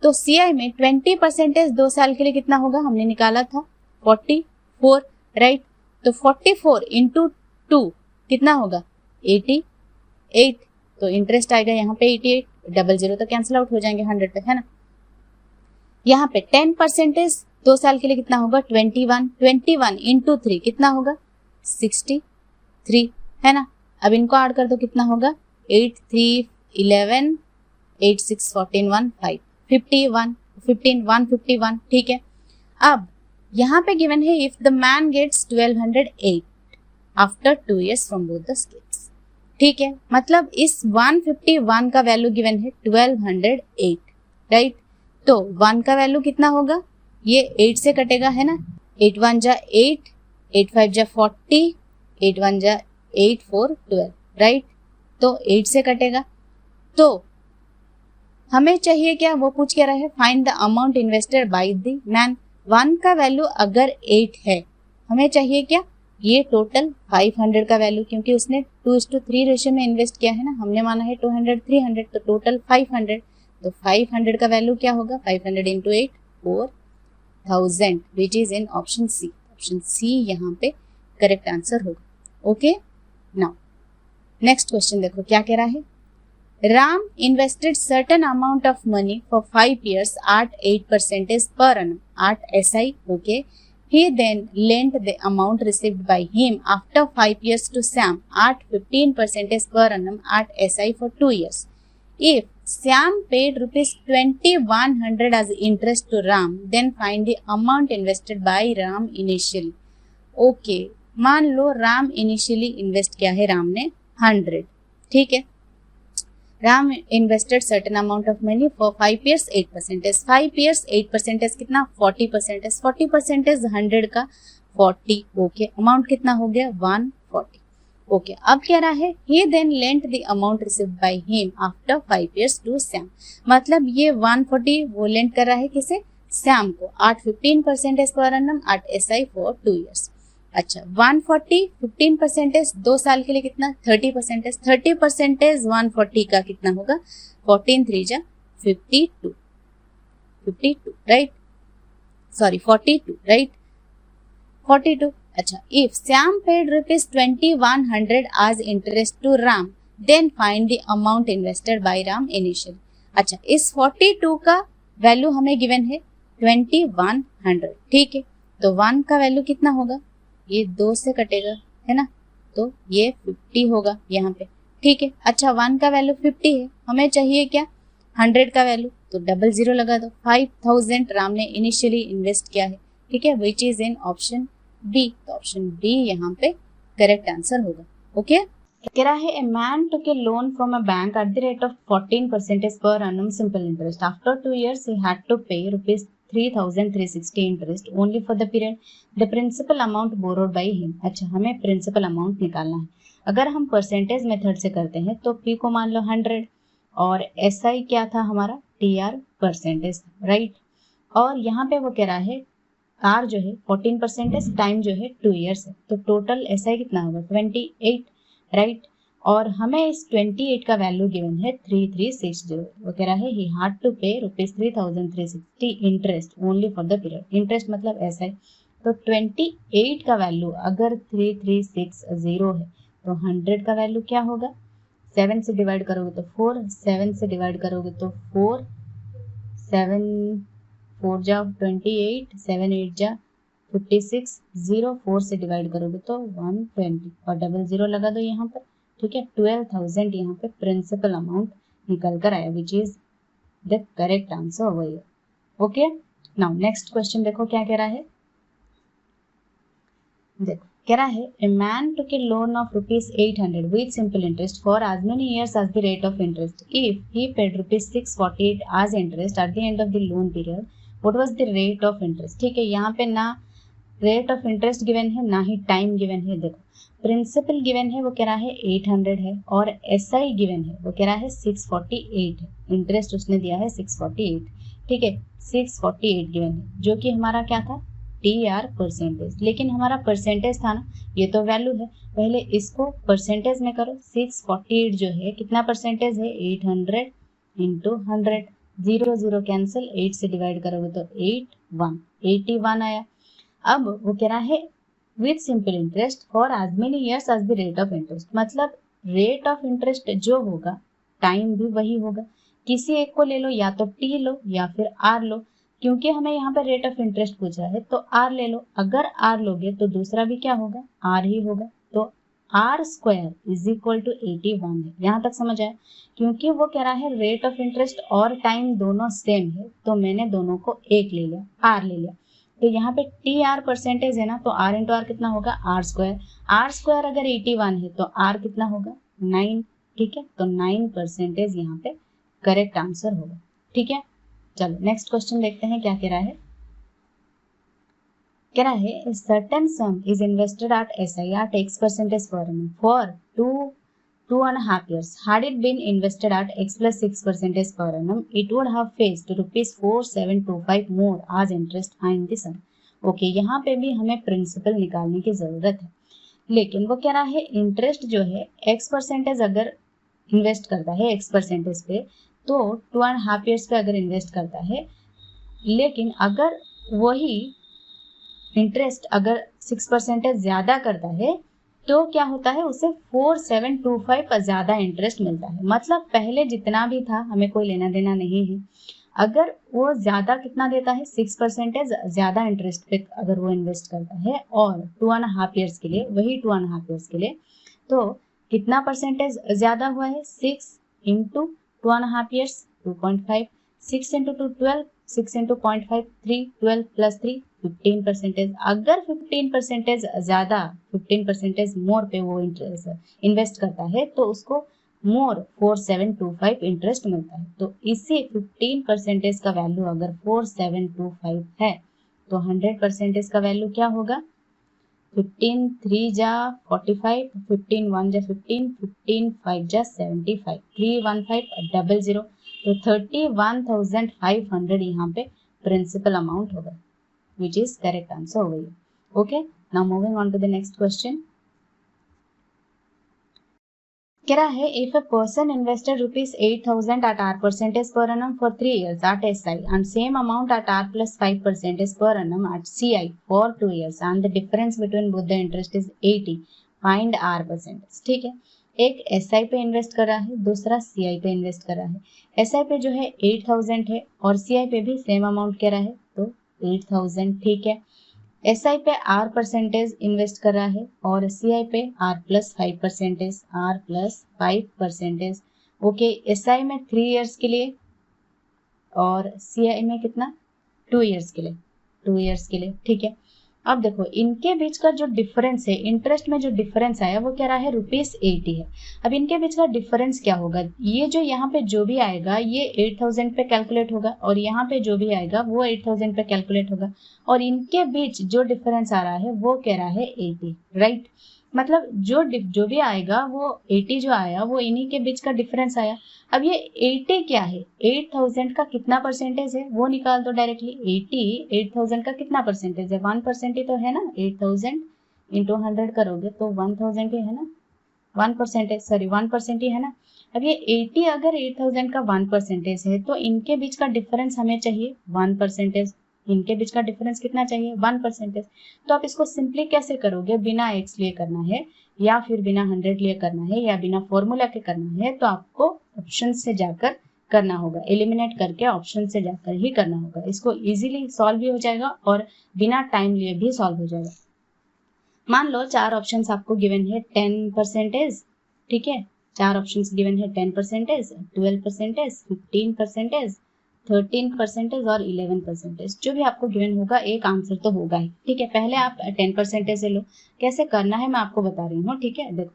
तो CI में 20% 2 साल के लिए कितना होगा, हमने निकाला था 44, राइट। तो 44 इंटू 2 कितना होगा 88, तो इंटरेस्ट आएगा यहाँ पे 88, 00 तो कैंसिल आउट हो जाएंगे 100 पे, है ना। यहाँ पे 10% 2 साल के लिए कितना होगा 21 इंटू 3 कितना होगा 63, है ना। अब इनको ऐड कर दो, कितना होगा 8 3 11 8 6 14 1 5 51 15 151। ठीक है, अब यहाँ पे गिवन है if the man gets 1208 after 2 years from both the schemes. ठीक है, मतलब इस 151 का वैल्यू गिवन है 1208, राइट। तो 1 का वैल्यू कितना होगा, ये 8 से कटेगा, है ना। 8 1 जा 8, 8 5 जा 40, 8 1 जा 8 4 12, राइट। तो 8 से कटेगा, तो हमें चाहिए क्या, वो पूछ के रहा है find the amount invested by the man. 1 का वैल्यू अगर 8 है, हमें चाहिए क्या, ये टोटल 500 का वैल्यू, क्योंकि उसने 2:3 रेशियो में इन्वेस्ट किया है ना, हमने माना है 200 300, तो टोटल 500। तो 500 का वैल्यू क्या होगा, 500 into 8 4000, which is in option C. Option C यहाँ पे करेक्ट आंसर होगा। ओके, नाउ नेक्स्ट क्वेश्चन देखो क्या कह रहा है। Ram invested certain amount of money for 5 years at 8% per annum at SI. Okay, he then lent the amount received by him after 5 years to Sam at 15% per annum at SI for 2 years. If Sam paid rupees 2100 as interest to Ram, then find the amount invested by Ram initially. Okay, मान लो Ram initially invest किया है राम ने 100, ठीक है। Ram invested certain amount of money for 5 years 8%, 5 years 8% कितना 40%, 40% 100 का 40। Okay, amount कितना हो गया 140। ओके, अब क्या रहा है, he then lent the amount received by him after 5 years to Sam। मतलब ये 140 वो लेंट कर रहा है किसे, सैम को, at 15% per annum at SI for 2 years। अच्छा, 140 15% 2 साल के लिए कितना 30%, 30% 140 का कितना होगा 14 3 जा 52, राइट, सॉरी 42, राइट, 42। अच्छा, if Sam paid rupees 2100 as interest to Ram, then find the amount invested by Ram initially। अच्छा, इस 42 का वैल्यू हमें गिवन है 2100, ठीक है। तो 1 का वैल्यू कितना होगा, ये 2 से कटेगा, है ना, तो ये 50 होगा यहाँ पे, ठीक है। अच्छा, 1 का वैल्यू 50 है, हमें चाहिए क्या 100 का वैल्यू, तो 00 लगा दो। 5000 राम ने इनिशियली इन्वेस्ट किया है, ठीक है, which is in option B. तो ऑप्शन बी यहाँ पे करेक्ट आंसर होगा। ओके, कह रहा है a man took a loan from a bank at the rate of 14% per annum simple interest. After 2 years he had to pay rupees 3,360 interest only for the period. The principal amount borrowed by him. अच्छा, हमें principal amount निकालना है. अगर हम percentage method से करते हैं तो P को मान लो 100 और SI क्या था हमारा TR परसेंटेज, राइट. और यहाँ पे वो कह रहा है R जो है 14%, टाइम जो है 2 years है, तो टोटल SI कितना होगा 28, राइट. और हमें इस 28 का वैल्यू गिवन है 3360. वो कह रहा है he had to pay rupees 3,360 interest only for the period. Interest मतलब SI. तो 28 का वैल्यू अगर 3360 है तो 100 का वैल्यू क्या होगा, 7 से डिवाइड करोगे तो 4, 7 से डिवाइड करोगे तो 4, 7 4 जा 28, 7 8 जा 56, 0 4 से डिवाइड करोगे तो 120 और डबल जीरो लगा दो यहाँ पर, ठीक है. 12,000 यहाँ पे प्रिंसिपल अमाउंट निकल कर आया, which is the correct answer over here. Okay, now next question देखो क्या कह रहा है. देखो कह रहा है a man took a loan of rupees 800 with simple interest for as many years as the rate of interest. If he paid rupees 648 as interest at the end of the loan period, what was the rate of interest. ठीक है, यहाँ पे ना rate of interest given है ना ही time given है. देखो principal given है, वो कह रहा है 800 है, और SI गिवन है, वो कह रहा है 648 है. इंटरेस्ट उसने दिया है 648, ठीक है. 648 गिवन है जो कि हमारा क्या था TR परसेंटेज, लेकिन हमारा परसेंटेज था ना, ये तो वैल्यू है. पहले इसको परसेंटेज में करो. 648 जो है कितना परसेंटेज है 800 इंटू 100, 0 0 कैंसिल, 8 से डिवाइड करोगे तो 81 आया. अब वो कह रहा है with simple interest for as many years as the rate of interest. मतलब रेट ऑफ इंटरेस्ट जो होगा टाइम भी वही होगा. किसी एक को ले लो, या तो T लो या फिर R लो. क्योंकि हमें यहाँ पर रेट ऑफ इंटरेस्ट पूछा है तो R ले लो. अगर R लोगे तो दूसरा भी क्या होगा R ही होगा. तो R square is equal to 81 है. यहाँ तक समझ आया. क्योंकि वो कह रहा है रेट ऑफ इंटरेस्ट और टाइम दोनों सेम है, तो मैंने दोनों को एक ले लिया, R ले लिया. तो यहाँ पे TR परसेंटेज है ना, तो R इंटू R कितना होगा R स्क्वायर. R स्क्वायर अगर 81 है तो R कितना होगा 9, ठीक है. तो 9% यहाँ पे करेक्ट आंसर होगा, ठीक है. चलो नेक्स्ट क्वेश्चन देखते हैं क्या कह रहा है. कह रहा है certain some is invested at SI at X% per annum for 2.5 years. Had it been invested at X plus 6% per annum, it would have faced rupees 4725 more as interest and the sum. Okay, यहाँ पे भी हमें principal निकालने की जरूरत है, लेकिन वो कह रहा है इंटरेस्ट जो है X% अगर इन्वेस्ट करता है X% पे, तो 2.5 years पे अगर इन्वेस्ट करता है, लेकिन अगर वही इंटरेस्ट अगर 6% ज्यादा करता है तो क्या होता है, उसे 4725 ज्यादा इंटरेस्ट मिलता है. मतलब पहले जितना भी था हमें कोई लेना देना नहीं है. अगर वो ज्यादा कितना देता है 6% ज्यादा इंटरेस्ट पे अगर वो इन्वेस्ट करता है और 2.5 years के लिए, वही 2.5 years के लिए, तो कितना परसेंटेज ज्यादा हुआ है 6 into 2.5 years 2.5, 6 into 2 12, 6 into 0.5 3, 12 plus 3 15%. अगर 15% ज्यादा 15% मोर पे वो इन्वेस्ट करता है तो उसको मोर 4725 इंटरेस्ट मिलता है. तो इसी 15% का वैल्यू अगर 4725 है तो 100% का वैल्यू क्या होगा 15 3 जा 45, 15 1 जा 15, 15 5 जा 75, 31500. तो 31,500 यहाँ पे प्रिंसिपल अमाउंट होगा, which is correct answer over here. Okay, now moving on to the next question. कह रहा है if a person invested rupees 8,000 at R percentage per annum for 3 years at SI and same amount at R plus 5% per annum at CI for 2 years and the difference between both the interest is 80, find R percentage. ठीक है, एक SI पे invest कर रहा है, दूसरा CI पे invest कर रहा है. SI पे जो है 8,000 है और CI पे भी सेम अमाउंट कह रहा है, तो 8,000, ठीक है. SI पे R परसेंटेज इन्वेस्ट कर रहा है और CI पे R प्लस 5%. ओके, SI में 3 years के लिए और CI में कितना 2 years के लिए, 2 years के लिए, ठीक है. अब देखो इनके बीच का जो डिफरेंस है, इंटरेस्ट में जो डिफरेंस आया वो क्या रहा है, ₹80 है। अब इनके बीच का डिफरेंस क्या होगा, ये जो यहाँ पे जो भी आएगा ये 8000 पे कैलकुलेट होगा और यहाँ पे जो भी आएगा वो 8000 पे कैलकुलेट होगा और इनके बीच जो डिफरेंस आ रहा है वो क्या रहा है 80, राइट। मतलब जो भी आएगा वो 80 जो आया वो इन्हीं के बीच का डिफरेंस आया। अब ये 80 क्या है, 8000 का कितना परसेंटेज है वो निकाल दो डायरेक्टली। 80 8000 का कितना परसेंटेज है, 1% ही तो है ना। 8000 इंटू 100 करोगे तो 1000 ही है ना, 1% सॉरी 1% ही है ना। अब ये 80 अगर 8000 का 1% है तो इनके बीच का डिफरेंस हमें चाहिए 1%। इनके बीच का डिफरेंस कितना चाहिए, 1%। तो आप इसको सिंपली कैसे करोगे, बिना x लिए करना है या फिर बिना 100 लिए करना है या बिना फॉर्मूला के करना है, तो आपको ऑप्शन से जाकर करना होगा, एलिमिनेट करके ऑप्शन से जाकर ही करना होगा। इसको इजीली सॉल्व भी हो जाएगा और बिना टाइम लिए भी सॉल्व हो जाएगा। मान लो 4 ऑप्शंस आपको गिवन है 10%, ठीक है, 4 ऑप्शंस गिवन है 10%, 12%, 15%, 13% और 11%। जो भी आपको गिवन होगा एक आंसर तो होगा ही, ठीक है। पहले आप 10% से लो, कैसे करना है मैं आपको बता रही हूँ, ठीक है। देखो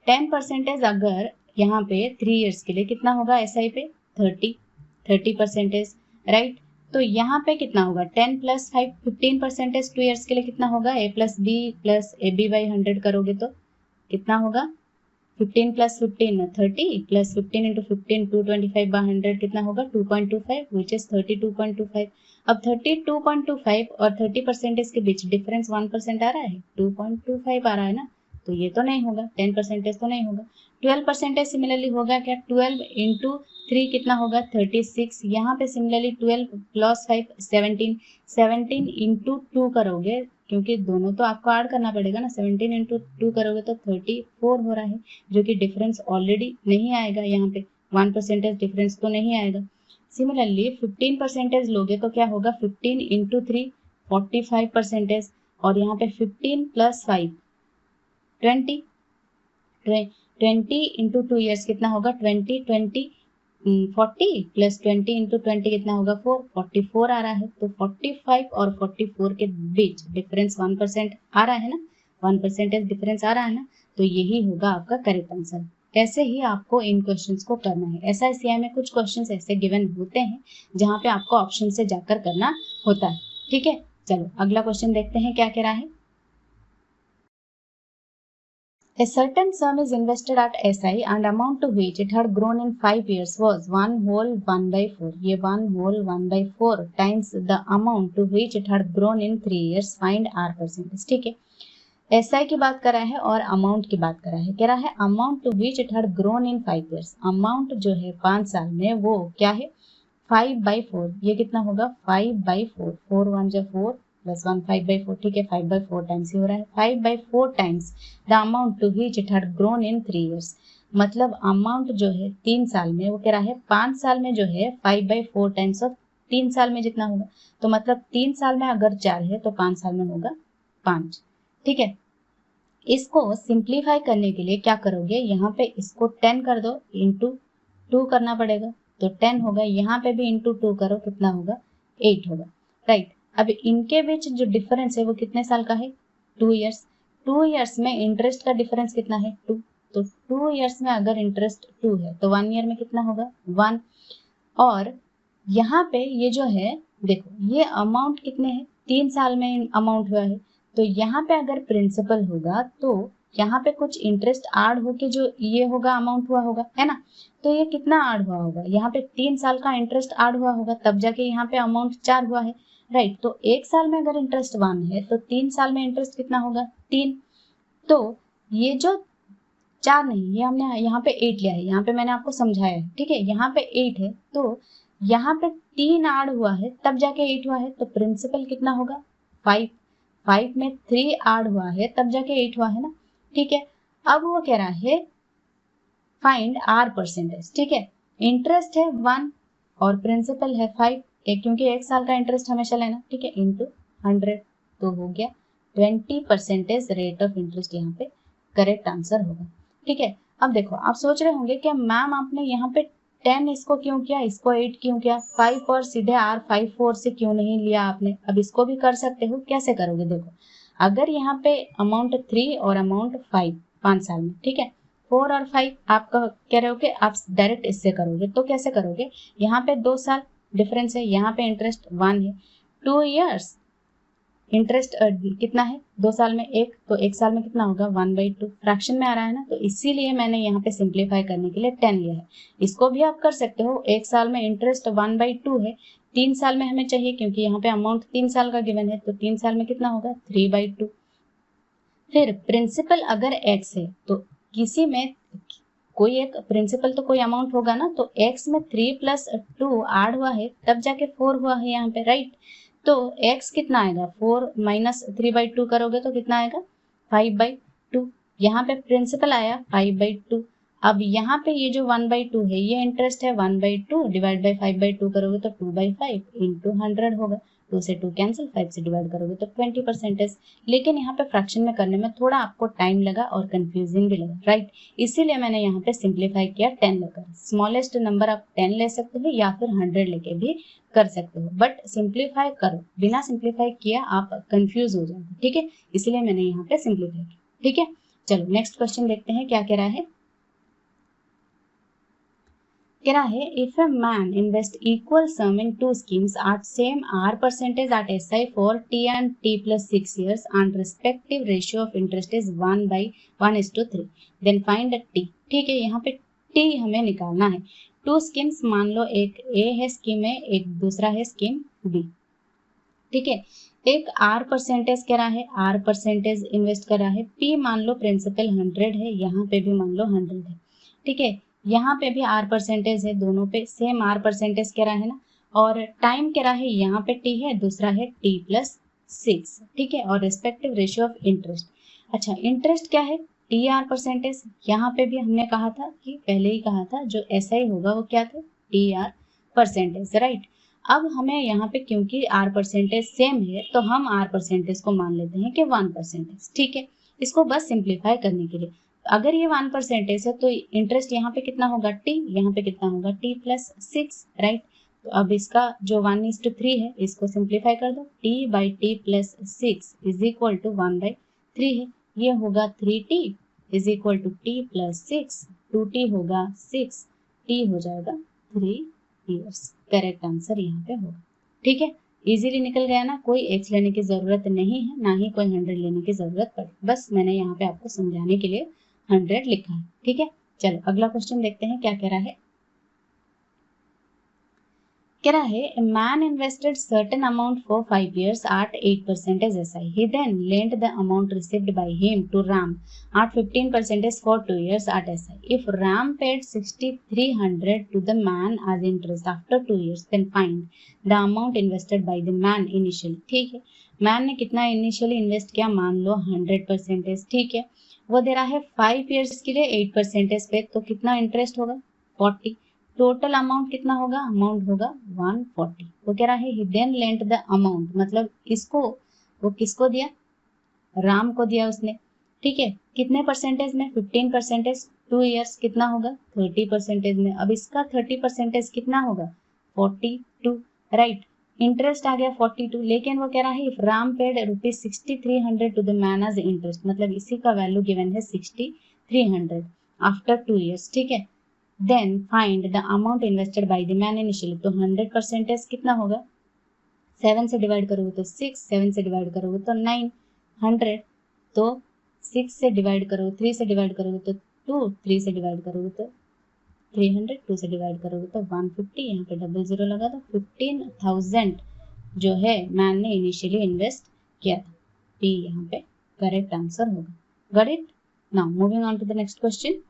10% अगर यहाँ पे 3 इयर्स के लिए कितना होगा SI पे 30%, राइट। तो यहाँ पे कितना होगा 10 + 5 15%, 2 इयर्स के लिए कितना होगा A + B + AB/100 करोगे तो कितना होगा 15 + 15 30 + 15 × 15 225/100 कितना होगा 2.25 विच इज 32.25। अब 32.25 और 30% के बीच डिफरेंस 1% आ रहा है, 2.25 आ रहा है ना, तो ये तो नहीं होगा, 10% तो नहीं होगा। 12% सिमिलरली होगा क्या, 12 × 3 कितना होगा 36। यहाँ पे सिमिलरली 12 + 5 17 17 × 2 करोगे क्योंकि दोनों तो आपको ऐड करना पड़ेगा ना, 17 × 2 करोगे तो 34 हो रहा है, जो कि डिफरेंस ऑलरेडी नहीं आएगा, यहाँ पे 1% डिफरेंस तो नहीं आएगा। सिमिलरली 15% लोगे तो क्या होगा 15 × 3 45% और यहाँ पे 15 + 5 20 20 × 2 इयर्स कितना होगा 20 20 40 + 20 × 20 कितना होगा 4 44 आ रहा है। तो 45 और 44 के बीच डिफरेंस 1% आ रहा है ना, 1% डिफरेंस आ रहा है ना, तो यही होगा आपका करेक्ट आंसर। ऐसे ही आपको इन क्वेश्चंस को करना है। SICI में कुछ क्वेश्चंस ऐसे गिवन होते हैं जहाँ पे आपको ऑप्शन से जाकर करना होता है, ठीक है। चलो अगला क्वेश्चन देखते हैं क्या कह रहा है। A certain sum is invested at SI and amount to which it had grown in 5 years was 1 whole 1/4. ये 1 whole 1/4 times the amount to which it had grown in 3 years. Find R%. ठीक है, SI की बात कर रहा है और amount की बात कर रहा है। कह रहा है amount to which it had grown in 5 years। Amount जो है 5 साल में वो क्या है 5/4। ये कितना होगा 5/4, 4 1 = 4 + 1 5/4, ठीक है 5/4 टाइम्स ही हो रहा है। 5/4 times the amount to which it had grown in 3 years। मतलब अमाउंट जो है 3 साल में, वो कह रहा है 5 साल में जो है 5/4 टाइम्स ऑफ 3 साल में जितना होगा, तो मतलब 3 साल में अगर 4 है तो 5 साल में होगा 5, ठीक है। इसको सिंप्लीफाई करने के लिए क्या करोगे, यहाँ पे इसको 10 कर दो, इंटू 2 करना पड़ेगा, तो 10 होगा। यहाँ पे भी इंटू 2 करो, कितना होगा 8 होगा, राइट। अब इनके बीच जो डिफरेंस है वो कितने साल का है 2 इयर्स। 2 इयर्स में इंटरेस्ट का डिफरेंस कितना है 2, तो 2 इयर्स में अगर इंटरेस्ट 2 है तो 1 ईयर में कितना होगा 1। और यहाँ पे ये जो है देखो ये अमाउंट कितने हैं 3 साल में अमाउंट हुआ है, तो यहाँ पे अगर प्रिंसिपल होगा तो यहाँ पे कुछ इंटरेस्ट ऐड होके जो ये होगा अमाउंट हुआ होगा, है ना। तो ये कितना ऐड हुआ होगा, यहाँ पे 3 साल का इंटरेस्ट ऐड हुआ होगा, तब जाके यहाँ पे अमाउंट 4 हुआ है, राइट। तो 1 साल में अगर इंटरेस्ट 1 है तो 3 साल में इंटरेस्ट कितना होगा 3। तो ये जो 4 नहीं, ये हमने यहाँ पे 8 लिया है, यहाँ पे मैंने आपको समझाया है, ठीक है। यहाँ पे 8 है तो यहाँ पे 3 ऐड हुआ है तब जाके 8 हुआ है, तो प्रिंसिपल कितना होगा 5। 5 में 3 ऐड हुआ है तब जाके 8 हुआ है ना, ठीक है। अब वो कह रहा है फाइंड R%, ठीक है। इंटरेस्ट है 1 और प्रिंसिपल है 5, क्योंकि 1 साल का इंटरेस्ट हमेशा लेना, ठीक है, इंटू 100 तो हो गया 20% रेट ऑफ इंटरेस्ट, यहाँ पे करेक्ट आंसर होगा, ठीक है। अब देखो आप सोच रहे होंगे कि मैम आपने यहाँ पे 10 इसको क्यों किया, इसको 8 क्यों किया, 5 और सीधे R5 4 से क्यों नहीं लिया आपने। अब इसको भी कर सकते हो, कैसे करोगे देखो, अगर यहाँ पे अमाउंट 3 और अमाउंट 5 5 साल में, ठीक है, 4 और 5 आप कह रहे हो कि आप डायरेक्ट इससे करोगे, तो कैसे करोगे, यहाँ पे 2 साल डिफरेंस है, यहाँ पे इंटरेस्ट 1 है, 2 इयर्स इंटरेस्ट कितना है 2 साल में 1, तो 1 साल में कितना होगा 1/2, फ्रैक्शन में आ रहा है ना, तो इसीलिए मैंने यहाँ पे सिंप्लीफाई करने के लिए 10 लिया है। इसको भी आप कर सकते हो, 1 साल में इंटरेस्ट 1/2 है, 3 साल में हमें चाहिए क्योंकि यहाँ पे अमाउंट 3 साल का गिवन है, तो 3 साल में कितना होगा 3/2। फिर प्रिंसिपल अगर x है तो किसी में कोई एक प्रिंसिपल तो कोई अमाउंट होगा ना, तो x में 3 + 2 ऐड हुआ है तब जाके 4 हुआ है यहाँ पे, राइट। तो x कितना आएगा, 4 - 3/2 करोगे तो कितना आएगा 5/2। यहाँ पे प्रिंसिपल आया 5/2। अब यहाँ पे ये जो 1/2 है ये इंटरेस्ट है, 1/2 डिवाइड बाई 5/2 करोगे तो 2/5 इंटू 100 होगा, 2 से 2 कैंसिल, 5 से डिवाइड करोगे तो 20%। लेकिन यहाँ पे फ्रैक्शन में करने में थोड़ा आपको टाइम लगा और कंफ्यूजिंग भी लगा, राइट। इसीलिए मैंने यहाँ पे सिंप्लीफाई किया 10 लेकर। स्मॉलेस्ट नंबर आप 10 ले सकते हो या फिर 100 लेके भी कर सकते हो, बट सिंप्लीफाई करो, बिना सिंप्लीफाई किया आप कंफ्यूज हो जाओगे, ठीक है, इसलिए मैंने यहाँ पे सिंप्लीफाई किया, ठीक है। चलो नेक्स्ट क्वेश्चन देखते हैं क्या कह रहा है। कह रहा है if a man invest equal some in 2 schemes at same R percentage at SI for T and T plus 6 years and respective ratio of interest is 1/1:3, then find T। ठीक है, यहाँ पे T हमें निकालना है। 2 schemes मान लो, एक A है स्कीम में, एक दूसरा है स्कीम B, ठीक है। एक R परसेंटेज कह रहा है, R परसेंटेज इन्वेस्ट कर रहा है, P मान लो प्रिंसिपल 100 है, यहाँ पे भी मान लो 100 है, ठीक है, यहाँ पे भी R परसेंटेज है, दोनों पे सेम R परसेंटेज कह रहा है ना, और टाइम कह रहा है यहाँ पे T है, दूसरा है T + 6, ठीक है, और रिस्पेक्टिव रेशियो ऑफ इंटरेस्ट। अच्छा, इंटरेस्ट क्या है TR परसेंटेज, यहाँ पे भी हमने कहा था कि पहले ही कहा था जो SI होगा वो क्या था TR परसेंटेज, राइट। अब हमें यहाँ पे क्योंकि R परसेंटेज सेम है तो हम R परसेंटेज को मान लेते हैं कि 1%, ठीक है। इसको बस सिंप्लीफाई करने के लिए, अगर ये 1% है तो इंटरेस्ट यहाँ पे कितना होगा T, यहाँ पे कितना होगा T + 6, राइट। तो अब इसका जो 1:3 है इसको सिंप्लीफाई कर दो, T/T + 6 = 1/3 है, ये होगा 3T = T + 6, 2T होगा 6, T हो जाएगा 3 years। करेक्ट आंसर यहाँ पे होगा, ठीक है, इजीली निकल गया ना, कोई एक्स लेने की जरूरत नहीं है, ना ही कोई 100 लेने की जरूरत पड़े, बस मैंने यहाँ पे आपको समझाने के लिए 100 लिखा है, ठीक है। चलो अगला क्वेश्चन देखते हैं क्या कह रहा है। कह रहा है a man invested certain amount for 5 years at 8% SI. He then lent the amount received by him to Ram at 15% for 2 years at SI. If Ram paid 6,300 to the man as interest after 2 years, then find the amount invested by the man initially. ठीक है, man ने कितना initially invest किया, मान लो 100%, ठीक है, वो दे रहा है 5 years के लिए 8% पे, तो कितना इंटरेस्ट होगा 40, टोटल अमाउंट कितना होगा, अमाउंट होगा 140। वो कह रहा है ही देन लेंट द अमाउंट, मतलब इसको वो किसको दिया, राम को दिया उसने, ठीक है, कितने परसेंटेज में 15%, 2 इयर्स कितना होगा 30% में। अब इसका 30% कितना होगा 42, राइट, इंटरेस्ट आ गया 42, लेकिन वो कह रहा है Ram paid ₹6300 to the man as interest, मतलब इसी का वैल्यू गिवन है 6300 आफ्टर 2 इयर्स, ठीक है। Then find the amount invested by the man initially, तो 100% कितना होगा, 7 से डिवाइड करोगे तो 6, 7 से डिवाइड करोगे तो 9, 100, तो 6 से डिवाइड करोगे, 3 से डिवाइड करोगे तो 2, 3 से डिवाइड करोगे तो 300, 2 से डिवाइड करोगे तो 150, यहाँ पे 00 लगा दो, 15,000 जो है मैन ने इनिशियली इन्वेस्ट किया था, P यहाँ पे करेक्ट आंसर होगा। Got it? Now moving on to the next question.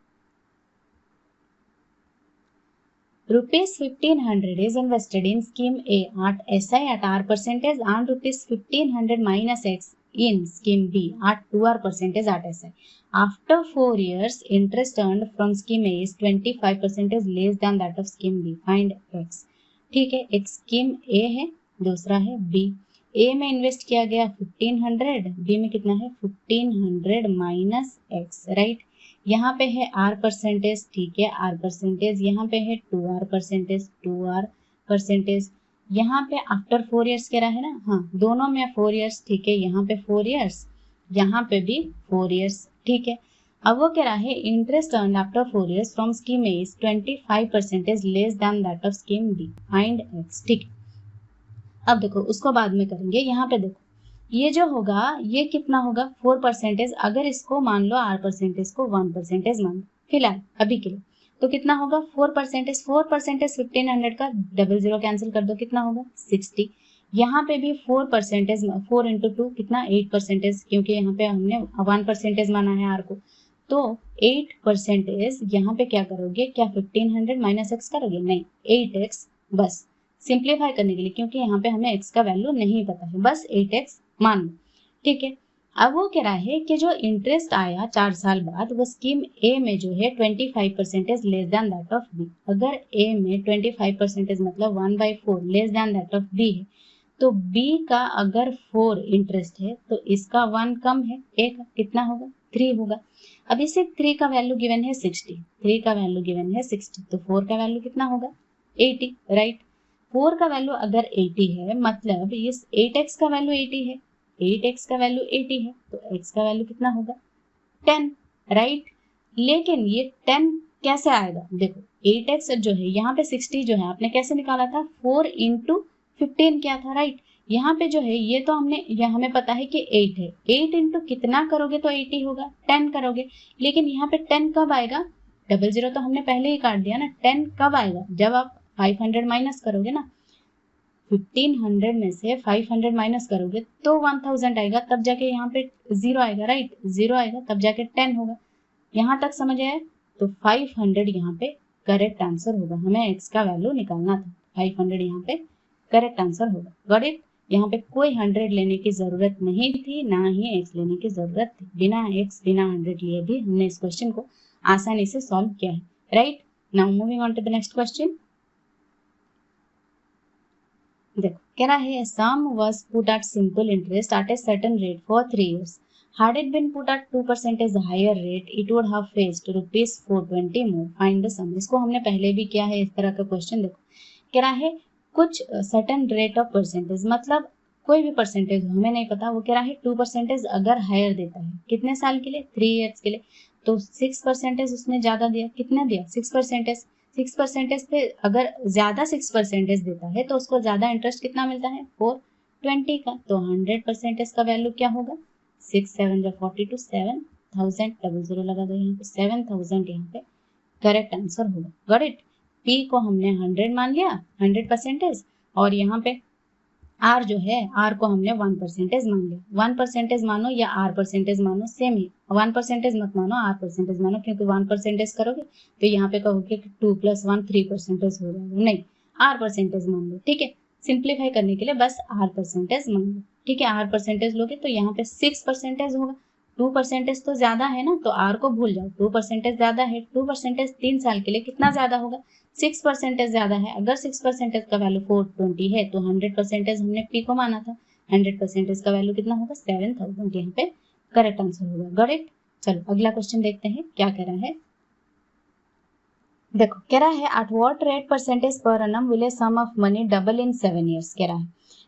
Rupees 1500 is invested in scheme A at SI at R percentage and rupees 1500 minus X in scheme B at 2R percentage at SI. After 4 years, interest earned from scheme A is 25% less than that of scheme B. Find X. ठीक है, एक scheme A है, दूसरा है B. A में invest किया गया 1500, B में कितना है 1500 माइनस X, राइट। यहाँ पे है आर परसेंटेज, ठीक है, आर परसेंटेज, यहाँ पे है 2R परसेंटेज, 2R परसेंटेज, यहाँ पे आफ्टर 4 ईयर्स कह रहा है ना, हाँ दोनों में 4 ईयर्स, ठीक है, यहाँ पे 4 ईयर्स, यहाँ पे भी 4 ईयर्स, ठीक है। अब वो कह रहा है interest earn after 4 years from scheme A is 25% less than that of scheme B, find X, ठीक। अब देखो उसको बाद में करेंगे, यहाँ पे देखो ये जो होगा ये कितना होगा 4%, अगर इसको मान लो आर परसेंटेज को 1% मान लो फिलहाल अभी के लिए, तो कितना होगा 4%, 4% 1500 का 00 कैंसिल कर दो, कितना होगा 60। यहाँ पे भी 4%, 4 इंटू 2 कितना 8%, क्योंकि यहाँ पे हमने 1% माना है आर को, तो 8%, यहाँ पे क्या करोगे, क्या 1500 माइनस एक्स करोगे, नहीं 8x, बस सिंप्लीफाई करने के लिए, क्योंकि यहाँ पे हमें x का वैल्यू नहीं पता है, बस 8x मान लो, ठीक है। अब वो कह रहा है कि जो इंटरेस्ट आया 4 साल बाद वो स्कीम ए में जो है 25% less than that of B, अगर ए में 25% मतलब 1/4 less than that of B है, तो बी का अगर 4 इंटरेस्ट है तो इसका 1 कम है, ए का कितना होगा 3 होगा। अब इसे 3 का वैल्यू गिवन है 60, 3 का वैल्यू गिवन है 60, तो 4 का वैल्यू कितना होगा 80, राइट। 4 का वैल्यू अगर 80 है मतलब इस 8x का वैल्यू 80 है, 8x का वैल्यू 80 है, तो x का वैल्यू कितना होगा 10, राइट। लेकिन ये 10 कैसे आएगा, देखो 8x जो है यहाँ पे 60 जो है आपने कैसे निकाला था 4 इंटू 15 क्या था, राइट। यहाँ पे जो है ये तो हमने, यह हमें पता है कि 8 है, 8 इंटू कितना करोगे तो 80 होगा, 10 करोगे, लेकिन यहाँ पे 10 कब आएगा, 00 तो हमने पहले ही काट दिया ना, 10 कब आएगा जब आप 500 माइनस करोगे ना, 1500 में से 500 माइनस करोगे तो 1000 आएगा, तब जाके यहाँ पे 0 आएगा, राइट, 0 आएगा तब जाके 10 होगा। यहाँ तक समझ आया, तो 500 यहाँ पे करेक्ट आंसर होगा, हमें x का वैल्यू निकालना था, 500 यहाँ पे करेक्ट आंसर होगा, गॉट इट। यहाँ पे कोई 100 लेने की जरूरत नहीं थी, ना ही x लेने की जरूरत थी, बिना x बिना 100 लिए भी हमने इस क्वेश्चन को आसानी से सॉल्व किया है, right. Now moving on to the next question. देखो कह रहा है sum was put at simple interest at a certain rate for 3 years, had it been put at 2% higher rate it would have faced rupees 420 more, find the sum। इसको हमने पहले भी किया है इस तरह का क्वेश्चन। देखो कह रहा है कुछ सर्टेन रेट ऑफ परसेंटेज, मतलब कोई भी परसेंटेज हमें नहीं पता, वो कह रहा है 2% अगर हायर देता है कितने साल के लिए 3 इयर्स के लिए, तो 6% उसने ज्यादा दिया, कितना दिया 6%, 6% पे अगर ज्यादा 6% देता है तो उसको ज्यादा इंटरेस्ट कितना मिलता है 420 का, तो 100% का वैल्यू क्या होगा 6 7 जा 42, 7000, 00 लगा दो यहाँ पे 7000 यहाँ पे करेक्ट आंसर होगा, गॉट इट। पी को हमने 100 मान लिया 100%, और यहाँ पे आर जो है आर को हमने 1% मान लिया, 1% मानो या आर परसेंटेज मानो सेम ही, 1% मत मानो आर परसेंटेज मानो, क्योंकि 1% करोगे तो यहाँ पे कहोगे कि 2 + 1 3% हो जाएगा, नहीं आर परसेंटेज मान लो, ठीक है। सिंप्लीफाई करने के लिए बस आर परसेंटेज मान लो, ठीक है। आर परसेंटेज लोगे तो यहाँ पे 6% होगा, 2% तो ज्यादा है ना, तो आर को भूल जाओ, 2% ज्यादा है, 2% 3 साल के लिए कितना ज्यादा होगा 6% ज्यादा है, अगर 6% का वैल्यू 420 है तो 100% हमने पी को माना था, 100% का वैल्यू कितना होगा 7000, यहाँ पे करेक्ट आंसर होगा, गॉट इट। चलो अगला क्वेश्चन देखते हैं क्या कह रहा है। देखो कह रहा है at what rate percentage per annum will a sum of money double in 7 years, कह रहा है,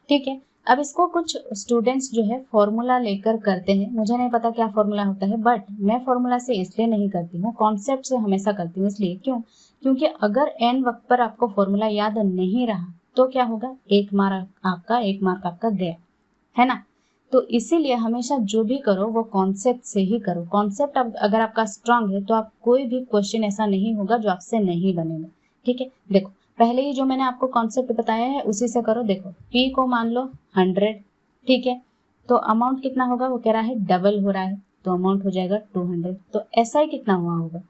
ठीक है। अब इसको कुछ स्टूडेंट्स जो है फॉर्मूला लेकर करते हैं, मुझे नहीं पता क्या फॉर्मूला होता है, बट मैं फॉर्मूला से इसलिए नहीं करती हूँ, कॉन्सेप्ट से हमेशा करती हूँ, इसलिए क्यों, क्योंकि अगर एन वक्त पर आपको फॉर्मूला याद नहीं रहा तो क्या होगा 1 मार्क आपका गया, है ना। तो इसीलिए हमेशा जो भी करो वो कॉन्सेप्ट से ही करो, कॉन्सेप्ट अगर आपका स्ट्रांग है तो आप कोई भी क्वेश्चन ऐसा नहीं होगा जो आपसे नहीं बनेगा, ठीक है। देखो पहले ही जो मैंने आपको कॉन्सेप्ट बताया है उसी से करो। देखो P को मान लो 100, ठीक है, तो अमाउंट कितना होगा, वो कह रहा है डबल हो रहा है तो अमाउंट हो जाएगा 200, तो SI कितना हुआ होगा,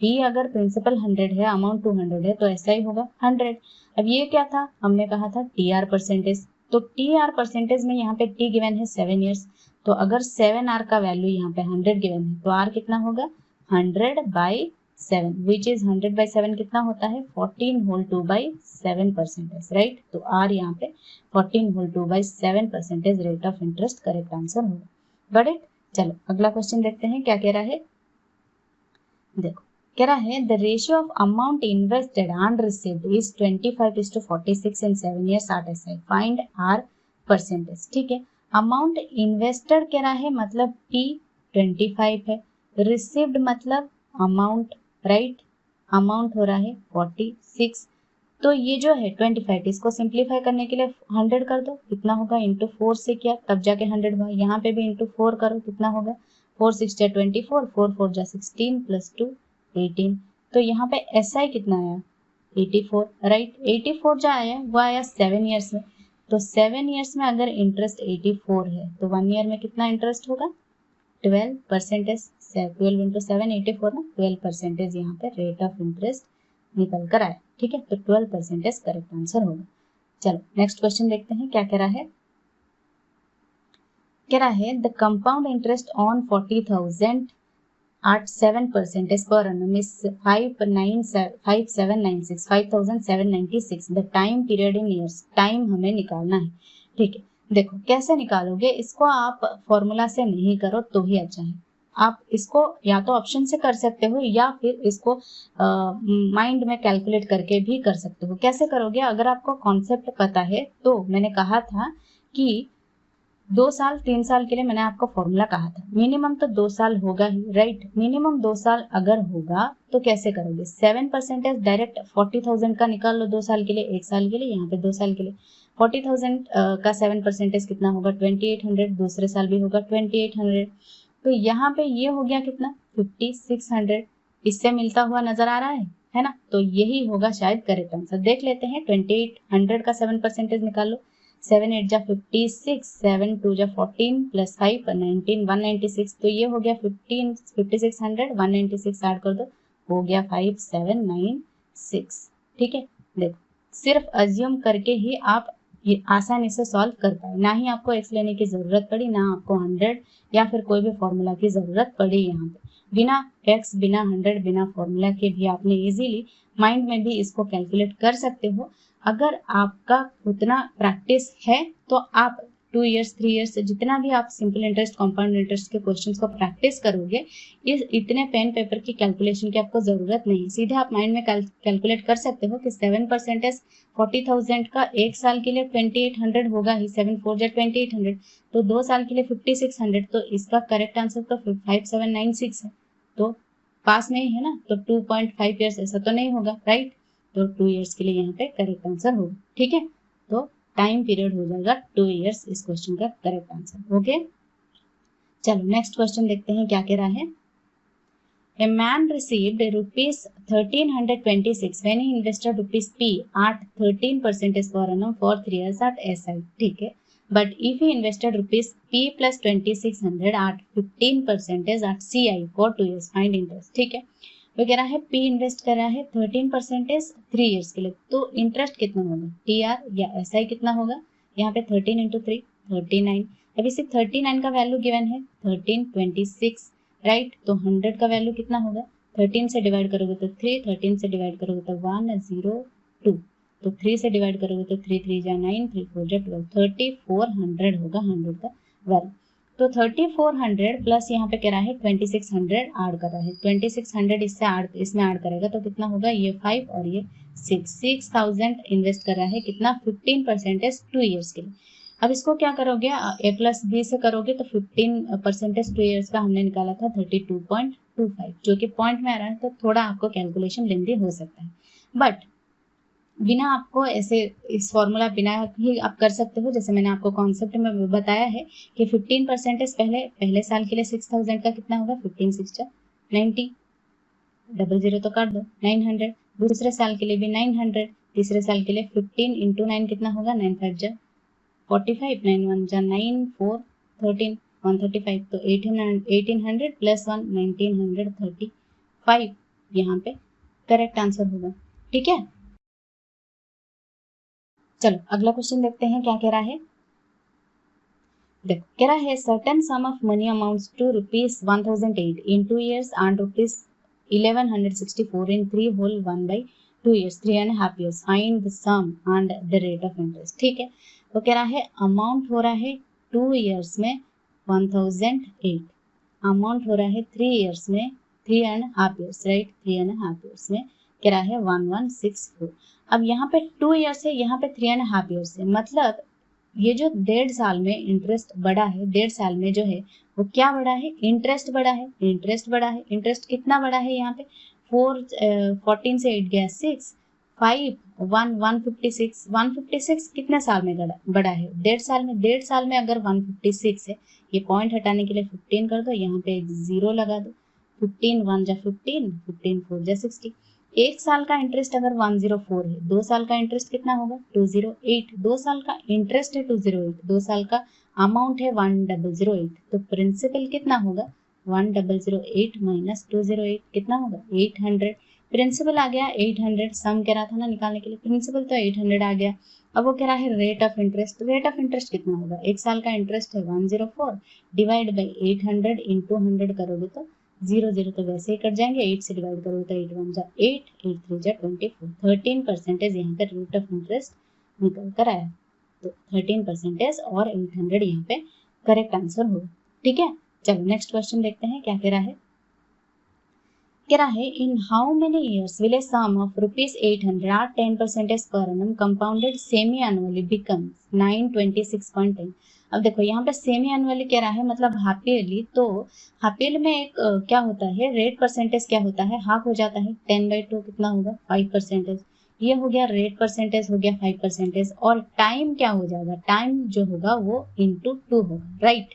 P अगर प्रिंसिपल 100 है अमाउंट 200 है तो SI होगा 100। अब ये क्या था, हमने कहा था TR परसेंटेज, तो TR परसेंटेज में यहाँ पे T गिवन है 7 इयर्स, तो अगर 7R का वैल्यू यहाँ पे 100 गिवन है तो R कितना होगा 100/7, विच इज 100/7 कितना होता है 14 होल 2/7%, राइट। तो R यहाँ पे 14 whole 2/7% rate of interest correct answer होगा, गॉट इट। चलो अगला क्वेश्चन देखते हैं क्या कह रहा है। देखो कह रहा है the ratio of amount invested and received is 25:46 in 7 years at SI. Find R percentage. ठीक है, अमाउंट इन्वेस्टेड कह रहा है मतलब P 25 है, रिसीव्ड मतलब अमाउंट, राइट, अमाउंट हो रहा है 46, तो ये जो है 25, इसको सिंप्लीफाई करने के लिए 100 कर दो, कितना होगा, इंटू 4 से किया तब जाके 100 हुआ, यहाँ पे भी इंटू 4 करो, कितना होगा, 4 6 जा 24, 4 4 जा 16 प्लस 2 18, तो यहाँ पे SI कितना आया 84, राइट, 84 जो आया वो आया 7 years में, तो 7 years में अगर इंटरेस्ट 84 है तो 1 year में कितना इंटरेस्ट होगा 12%, 12 इंटू 7 84 ना, 12% यहाँ पे रेट ऑफ इंटरेस्ट निकल कर आया। ठीक है, तो 12% करेक्ट आंसर होगा। चलो नेक्स्ट क्वेश्चन देखते हैं क्या कह रहा है। कह रहा है the compound interest on 40,000 at 7% per annum is 5796 the time period in years, time हमें निकालना है। ठीक है, देखो कैसे निकालोगे इसको, आप फॉर्मूला से नहीं करो तो ही अच्छा है, आप इसको या तो ऑप्शन से कर सकते हो या फिर इसको माइंड में कैलकुलेट करके भी कर सकते हो। कैसे करोगे, अगर आपको कॉन्सेप्ट पता है तो मैंने कहा था कि 2 साल 3 साल के लिए मैंने आपको फॉर्मूला कहा था, मिनिमम तो 2 साल होगा ही, राइट, मिनिमम 2 साल अगर होगा तो कैसे करोगे, 7% डायरेक्ट 40,000 का निकाल लो 2 साल के लिए, 1 साल के लिए, यहाँ पे 2 साल के लिए 40,000 का 7% कितना होगा 2800, दूसरे साल भी होगा 2800, तो यहाँ पे ये हो गया कितना 5600, इससे मिलता हुआ नजर आ रहा है ना, तो यही होगा शायद करेक्ट आंसर। देख लेते हैं 2800 का 7% निकाल लो, 7 8 जा 56, 7 2 जा 14 प्लस 5 19 196, तो ये हो गया 5600, 196 ऐड कर दो, हो गया 5796। ठीक है, देखो सिर्फ अज्यूम करके ही आप ये आसानी से सॉल्व कर पाए, ना ही आपको एक्स लेने की जरूरत पड़ी, ना आपको 100 या फिर कोई भी फॉर्मूला की जरूरत पड़ी। यहाँ पे बिना एक्स बिना 100 बिना फॉर्मूला के भी आपने इजीली माइंड में भी इसको कैलकुलेट कर सकते हो। अगर आपका उतना प्रैक्टिस है तो आप 2 years 3 years जितना भी आप सिंपल इंटरेस्ट कंपाउंड इंटरेस्ट के क्वेश्चंस को प्रैक्टिस करोगे, इस इतने पेन पेपर की कैलकुलेशन की आपको जरूरत नहीं, सीधे आप माइंड में कैलकुलेट कर सकते हो कि 7% 40,000 का 1 साल के लिए 2800 होगा ही, 7 4 जा 2800, तो 2 साल के लिए 5600, तो इसका करेक्ट आंसर तो 5796 है, तो पास में ही है ना, तो 2.5 years ऐसा तो नहीं होगा, राइट, तो 2 years के लिए यहाँ पे करेक्ट आंसर होगा। ठीक है, तो टाइम पीरियड हो जाएगा 2 years इस क्वेश्चन का करेक्ट आंसर। ओके, चलो नेक्स्ट क्वेश्चन देखते हैं क्या कह रहा है। A man received rupees 1326 when he invested rupees P at 13% per annum for 3 years at SI. ठीक है, but if he invested rupees P plus 2600 at 15% at CI for 2 years, find interest. ठीक है, वो कह रहा है P इन्वेस्ट कर रहा है 13% 3 years के लिए, तो इंटरेस्ट कितना होगा, TR या SI कितना होगा, यहाँ पे 13 इंटू 3 39, अभी सिर्फ 39 का वैल्यू गिवन है 1326, राइट, तो 100 का वैल्यू कितना होगा, 13 से डिवाइड करोगे तो 3, 13 से डिवाइड करोगे तो 102, तो 3 से डिवाइड करोगे तो 3 3 जा 9, 3 4 जा 12, 3400 होगा 100 का वैल्यू। तो 3400 प्लस यहाँ पे कह रहा है 2600 ऐड कर रहा है, 2600 इसमें ऐड करेगा तो कितना होगा, ये 5 और ये 6000 इन्वेस्ट कर रहा है, कितना 15% 2 years के लिए। अब इसको क्या करोगे, A प्लस बी से करोगे तो 15% 2 years का हमने निकाला था 32.25, जो कि पॉइंट में आ रहा है, तो थोड़ा आपको कैलकुलेशन लेंदी हो सकता है, बट बिना आपको ऐसे इस फॉर्मूला बिना ही आप कर सकते हो, जैसे मैंने आपको कॉन्सेप्ट में बताया है कि 15% पहले साल के लिए 6000 का कितना होगा, 15 6 90, 00 तो काट दो 900, दूसरे साल के लिए भी 900, तीसरे साल के लिए 15 इंटू 9 कितना होगा, 9 5 जा 45, 9 1 जा 9 4 13 135, तो 1800 प्लस 1 1935 यहाँ पे करेक्ट आंसर होगा। ठीक है, चलो अगला क्वेश्चन देखते हैं क्या कह रहा है। देखो कह रहा है certain sum of money amounts to rupees 1008 in 2 years and rupees 1164 in 3 whole 1/2 years, 3.5 years, find the sum and the rate of interest. ठीक है, तो कह रहा है अमाउंट हो रहा है 2 years में 1008, अमाउंट हो रहा है 3 years में 3.5 ईयर्स, राइट, 3.5 ईयर्स में क्या है 1164। अब यहाँ पे 2 ईयर्स है, यहाँ पे 3.5 ईयर्स है, मतलब ये जो 1.5 साल में इंटरेस्ट बढ़ा है, 1.5 साल में जो है वो क्या बढ़ा है, इंटरेस्ट बढ़ा है, इंटरेस्ट बढ़ा है। इंटरेस्ट कितना बढ़ा है यहाँ पे 14 से 8 गया 6, 5 1 156, 156 कितने साल में बढ़ा है 1.5 साल में। 1.5 साल में अगर 156 है, ये पॉइंट हटाने के लिए 15 कर दो, यहाँ पे एक 0 लगा दो, 15 1 जा 15, 15 4 जा 60। एक साल का इंटरेस्ट अगर 104 है, 2 साल का इंटरेस्ट कितना होगा 208, 2 साल का इंटरेस्ट है 208, 2 साल का अमाउंट है 1008, तो प्रिंसिपल कितना होगा 1008 माइनस 208 कितना होगा 800। प्रिंसिपल आ गया 800, सम कह रहा था ना निकालने के लिए, प्रिंसिपल तो 800 आ गया। अब वो कह रहा है rate of interest, rate of interest कितना होगा, एक साल का इंटरेस्ट है 104 डिवाइड बाई 800 इंटू 100 करोगे तो 0 तो वैसे ही कट जाएंगे, 8 से डिवाइड करोगे तो 8 1 जा 8, 8 3 जा 24, 13% यहाँ पे रेट ऑफ इंटरेस्ट निकल कर आया। तो 13% और 800 यहाँ पे करेक्ट आंसर होगा। ठीक है, चलो नेक्स्ट क्वेश्चन देखते हैं क्या कह रहा है। कह रहा है in how many years will a sum of ₹800 R 10% per annum compounded semi annually becomes 926.10। अब देखो यहाँ पे सेमी एनुअली कह रहा है, मतलब हाफ ईयरली, तो हाफ ईयरली में एक क्या होता है रेट परसेंटेज क्या होता है, हाफ हो जाता है, 10/2 कितना होगा 5%। ये हो गया रेट परसेंटेज, हो गया 5%, और टाइम क्या हो जाएगा, टाइम जो होगा वो इंटू 2 होगा, राइट,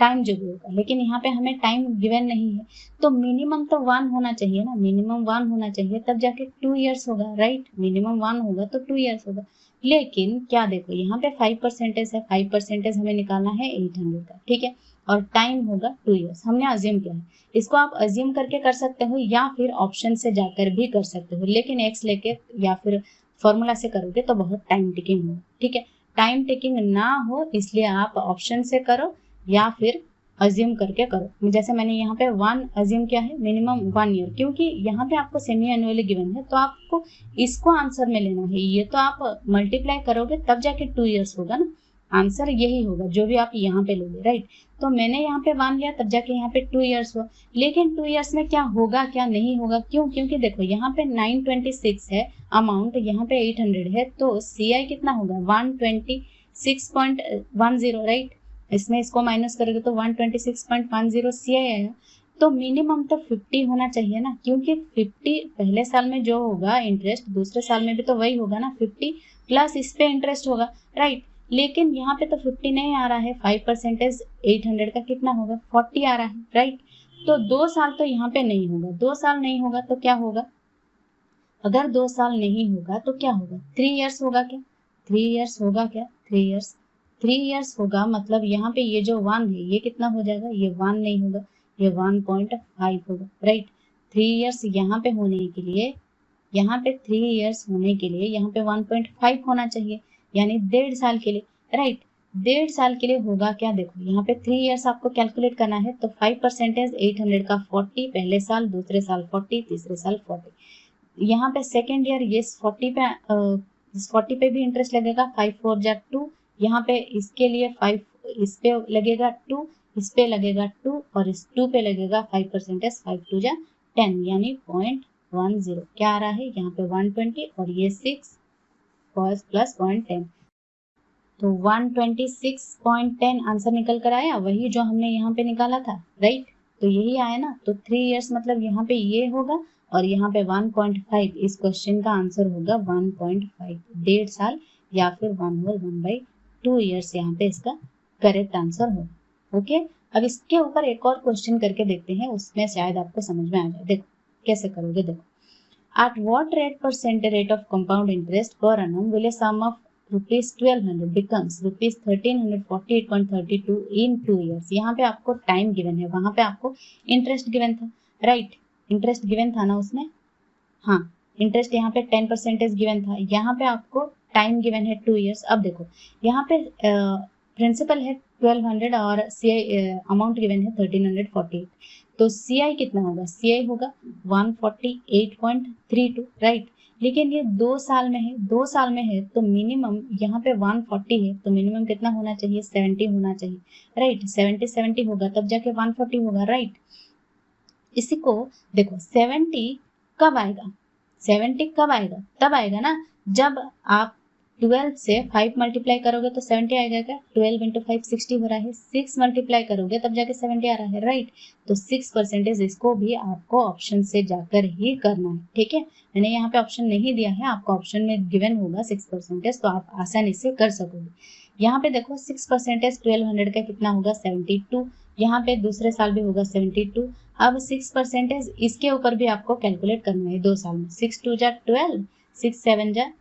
टाइम जो भी होगा। लेकिन यहाँ पे हमें टाइम गिवन नहीं है, तो मिनिमम तो 1 होना चाहिए ना, मिनिमम 1 होना चाहिए, तब जाके 2 ईयर्स होगा, राइट, मिनिमम 1 होगा तो 2 ईयर्स होगा। लेकिन क्या देखो यहाँ पे 5% है, 5% हमें निकालना है 800 का, ठीक है, और टाइम होगा 2 ईयर्स, हमने अज्यूम किया है। इसको आप अज्यूम करके कर सकते हो या फिर ऑप्शन से जाकर भी कर सकते हो, लेकिन एक्स लेके या फिर फॉर्मूला से करोगे तो बहुत टाइम टेकिंग होगा। ठीक है, टाइम टेकिंग ना हो इसलिए आप ऑप्शन से करो या फिर अज्यूम करके करो। जैसे मैंने यहाँ पे 1 अज्यूम किया है, मिनिमम 1 ईयर, क्योंकि यहाँ पे आपको सेमी एनुअली गिवन है तो आपको इसको आंसर में लेना है। ये तो आप मल्टीप्लाई करोगे तब जाके 2 ईयर्स होगा ना, आंसर यही होगा जो भी आप यहाँ पे लोगे, राइट। तो मैंने यहाँ पे 1 लिया तब जाके यहाँ पे 2 ईयर्स हुआ, लेकिन 2 ईयर्स में क्या होगा क्या नहीं होगा, क्यों, क्योंकि देखो यहाँ पे 926 है अमाउंट, यहाँ पे 800 है, तो CI कितना होगा 126.10, राइट। इसमें इसको माइनस करोगे तो 126.10 CI आएगा। तो मिनिमम तो 50 होना चाहिए ना, क्योंकि 50 पहले साल में जो होगा इंटरेस्ट दूसरे साल में भी तो वही होगा ना, 50 प्लस इस पे इंटरेस्ट होगा, राइट। लेकिन यहाँ पे तो 50 नहीं आ रहा है, 5% 800 का कितना होगा 40 आ रहा है, राइट। तो 2 साल तो यहाँ पे नहीं होगा, 2 साल नहीं होगा तो क्या होगा, अगर 2 साल नहीं होगा तो क्या होगा 3 ईयर्स होगा क्या, 3 ईयर्स होगा क्या, 3 ईयर्स होगा, मतलब यहाँ पे ये जो 1 है ये कितना हो जाएगा, ये 1 नहीं होगा, ये 1.5 होगा, राइट। 3 ईयर्स यहाँ पे होने के लिए, यहाँ पे 3 ईयर्स होने के लिए यहाँ पे 1.5 होना चाहिए, यानी 1.5 साल के लिए, राइट। 1.5 साल के लिए होगा क्या, देखो यहाँ पे 3 ईयर्स आपको कैलकुलेट करना है, तो 5% 800 का 40 पहले साल, दूसरे साल 40, तीसरे साल 40। यहाँ पे सेकेंड ईयर ये 40 पे भी इंटरेस्ट लगेगा, 5 4 जा 2, यहाँ पे इसके लिए 5 इस पे लगेगा 2, इस पे लगेगा 2 और इस 2 पे लगेगा 5%, 5 2 जा 10, यानी 0.10 क्या आ रहा है यहाँ पे 120 और ये 6 प्लस 0.10, तो 126.10 आंसर निकल कर आया, वही जो हमने यहाँ पे निकाला था, राइट। तो यही आया ना, तो 3 ईयर्स मतलब यहाँ पे ये होगा और यहाँ पे 1.5, इस क्वेश्चन का आंसर होगा 1.5, 1.5 साल या फिर 1/2 ईयर्स यहाँ पे इसका करेक्ट आंसर होगा। ओके, अब इसके ऊपर एक और क्वेश्चन करके देखते हैं, उसमें शायद आपको समझ में आ जाए। देखो कैसे करोगे, देखो at what rate of compound interest per annum will a sum of ₹1200 becomes ₹1348.32 in 2 years। यहाँ पे आपको टाइम गिवन है, वहां पे आपको इंटरेस्ट गिवन था, राइट, इंटरेस्ट गिवन था ना उसमें, हाँ इंटरेस्ट यहाँ पे 10% गिवन था, यहाँ पे आपको टाइम गिवन है 2 ईयर्स। अब देखो यहाँ पे प्रिंसिपल है 1200 और CI अमाउंट गिवन है 1348, तो CI कितना होगा, CI होगा 148.32, राइट। लेकिन ये 2 साल में है, 2 साल में है तो मिनिमम यहाँ पे 140 है, तो मिनिमम कितना होना चाहिए 70 होना चाहिए, राइट। 70 होगा तब जाके 140 होगा, राइट। इसी को देखो 70 कब आएगा, 70 कब आएगा, तब आएगा ना जब आप 12 से 5 मल्टीप्लाई करोगे तो 70 आएगा क्या, 12 इंटू 5 60 हो रहा है, 6 मल्टीप्लाई करोगे तब जाके 70 आ रहा है, राइट। तो 6% इसको भी आपको ऑप्शन से जाकर ही करना है, ठीक है। मैंने यहाँ पे ऑप्शन नहीं दिया है, आपको ऑप्शन में गिवन होगा 6%, तो आप आसानी से कर सकोगे। यहाँ पे देखो 6% 1200 का कितना होगा 72, यहाँ पे दूसरे साल भी होगा 72। अब 6% इसके ऊपर भी आपको कैलकुलेट करना है 2 साल में, 6 2 जा 12, 6 7 जा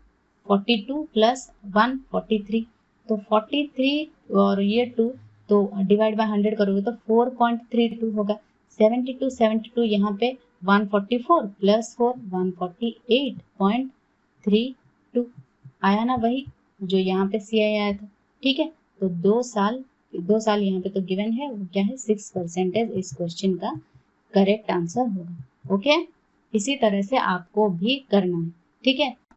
42 प्लस 1 43, तो 43 और ये 2 तो डिवाइड बाय 100 करोगे तो 4.32 होगा। 72 यहाँ पे 144 प्लस 4 148.32 आया ना, वही जो यहाँ पे सी आई आया था, ठीक है। तो 2 साल यहाँ पे तो गिवन है, वो क्या है 6% इस क्वेश्चन का करेक्ट आंसर होगा, ओके। इसी तरह से आपको भी करना है, ठीक है।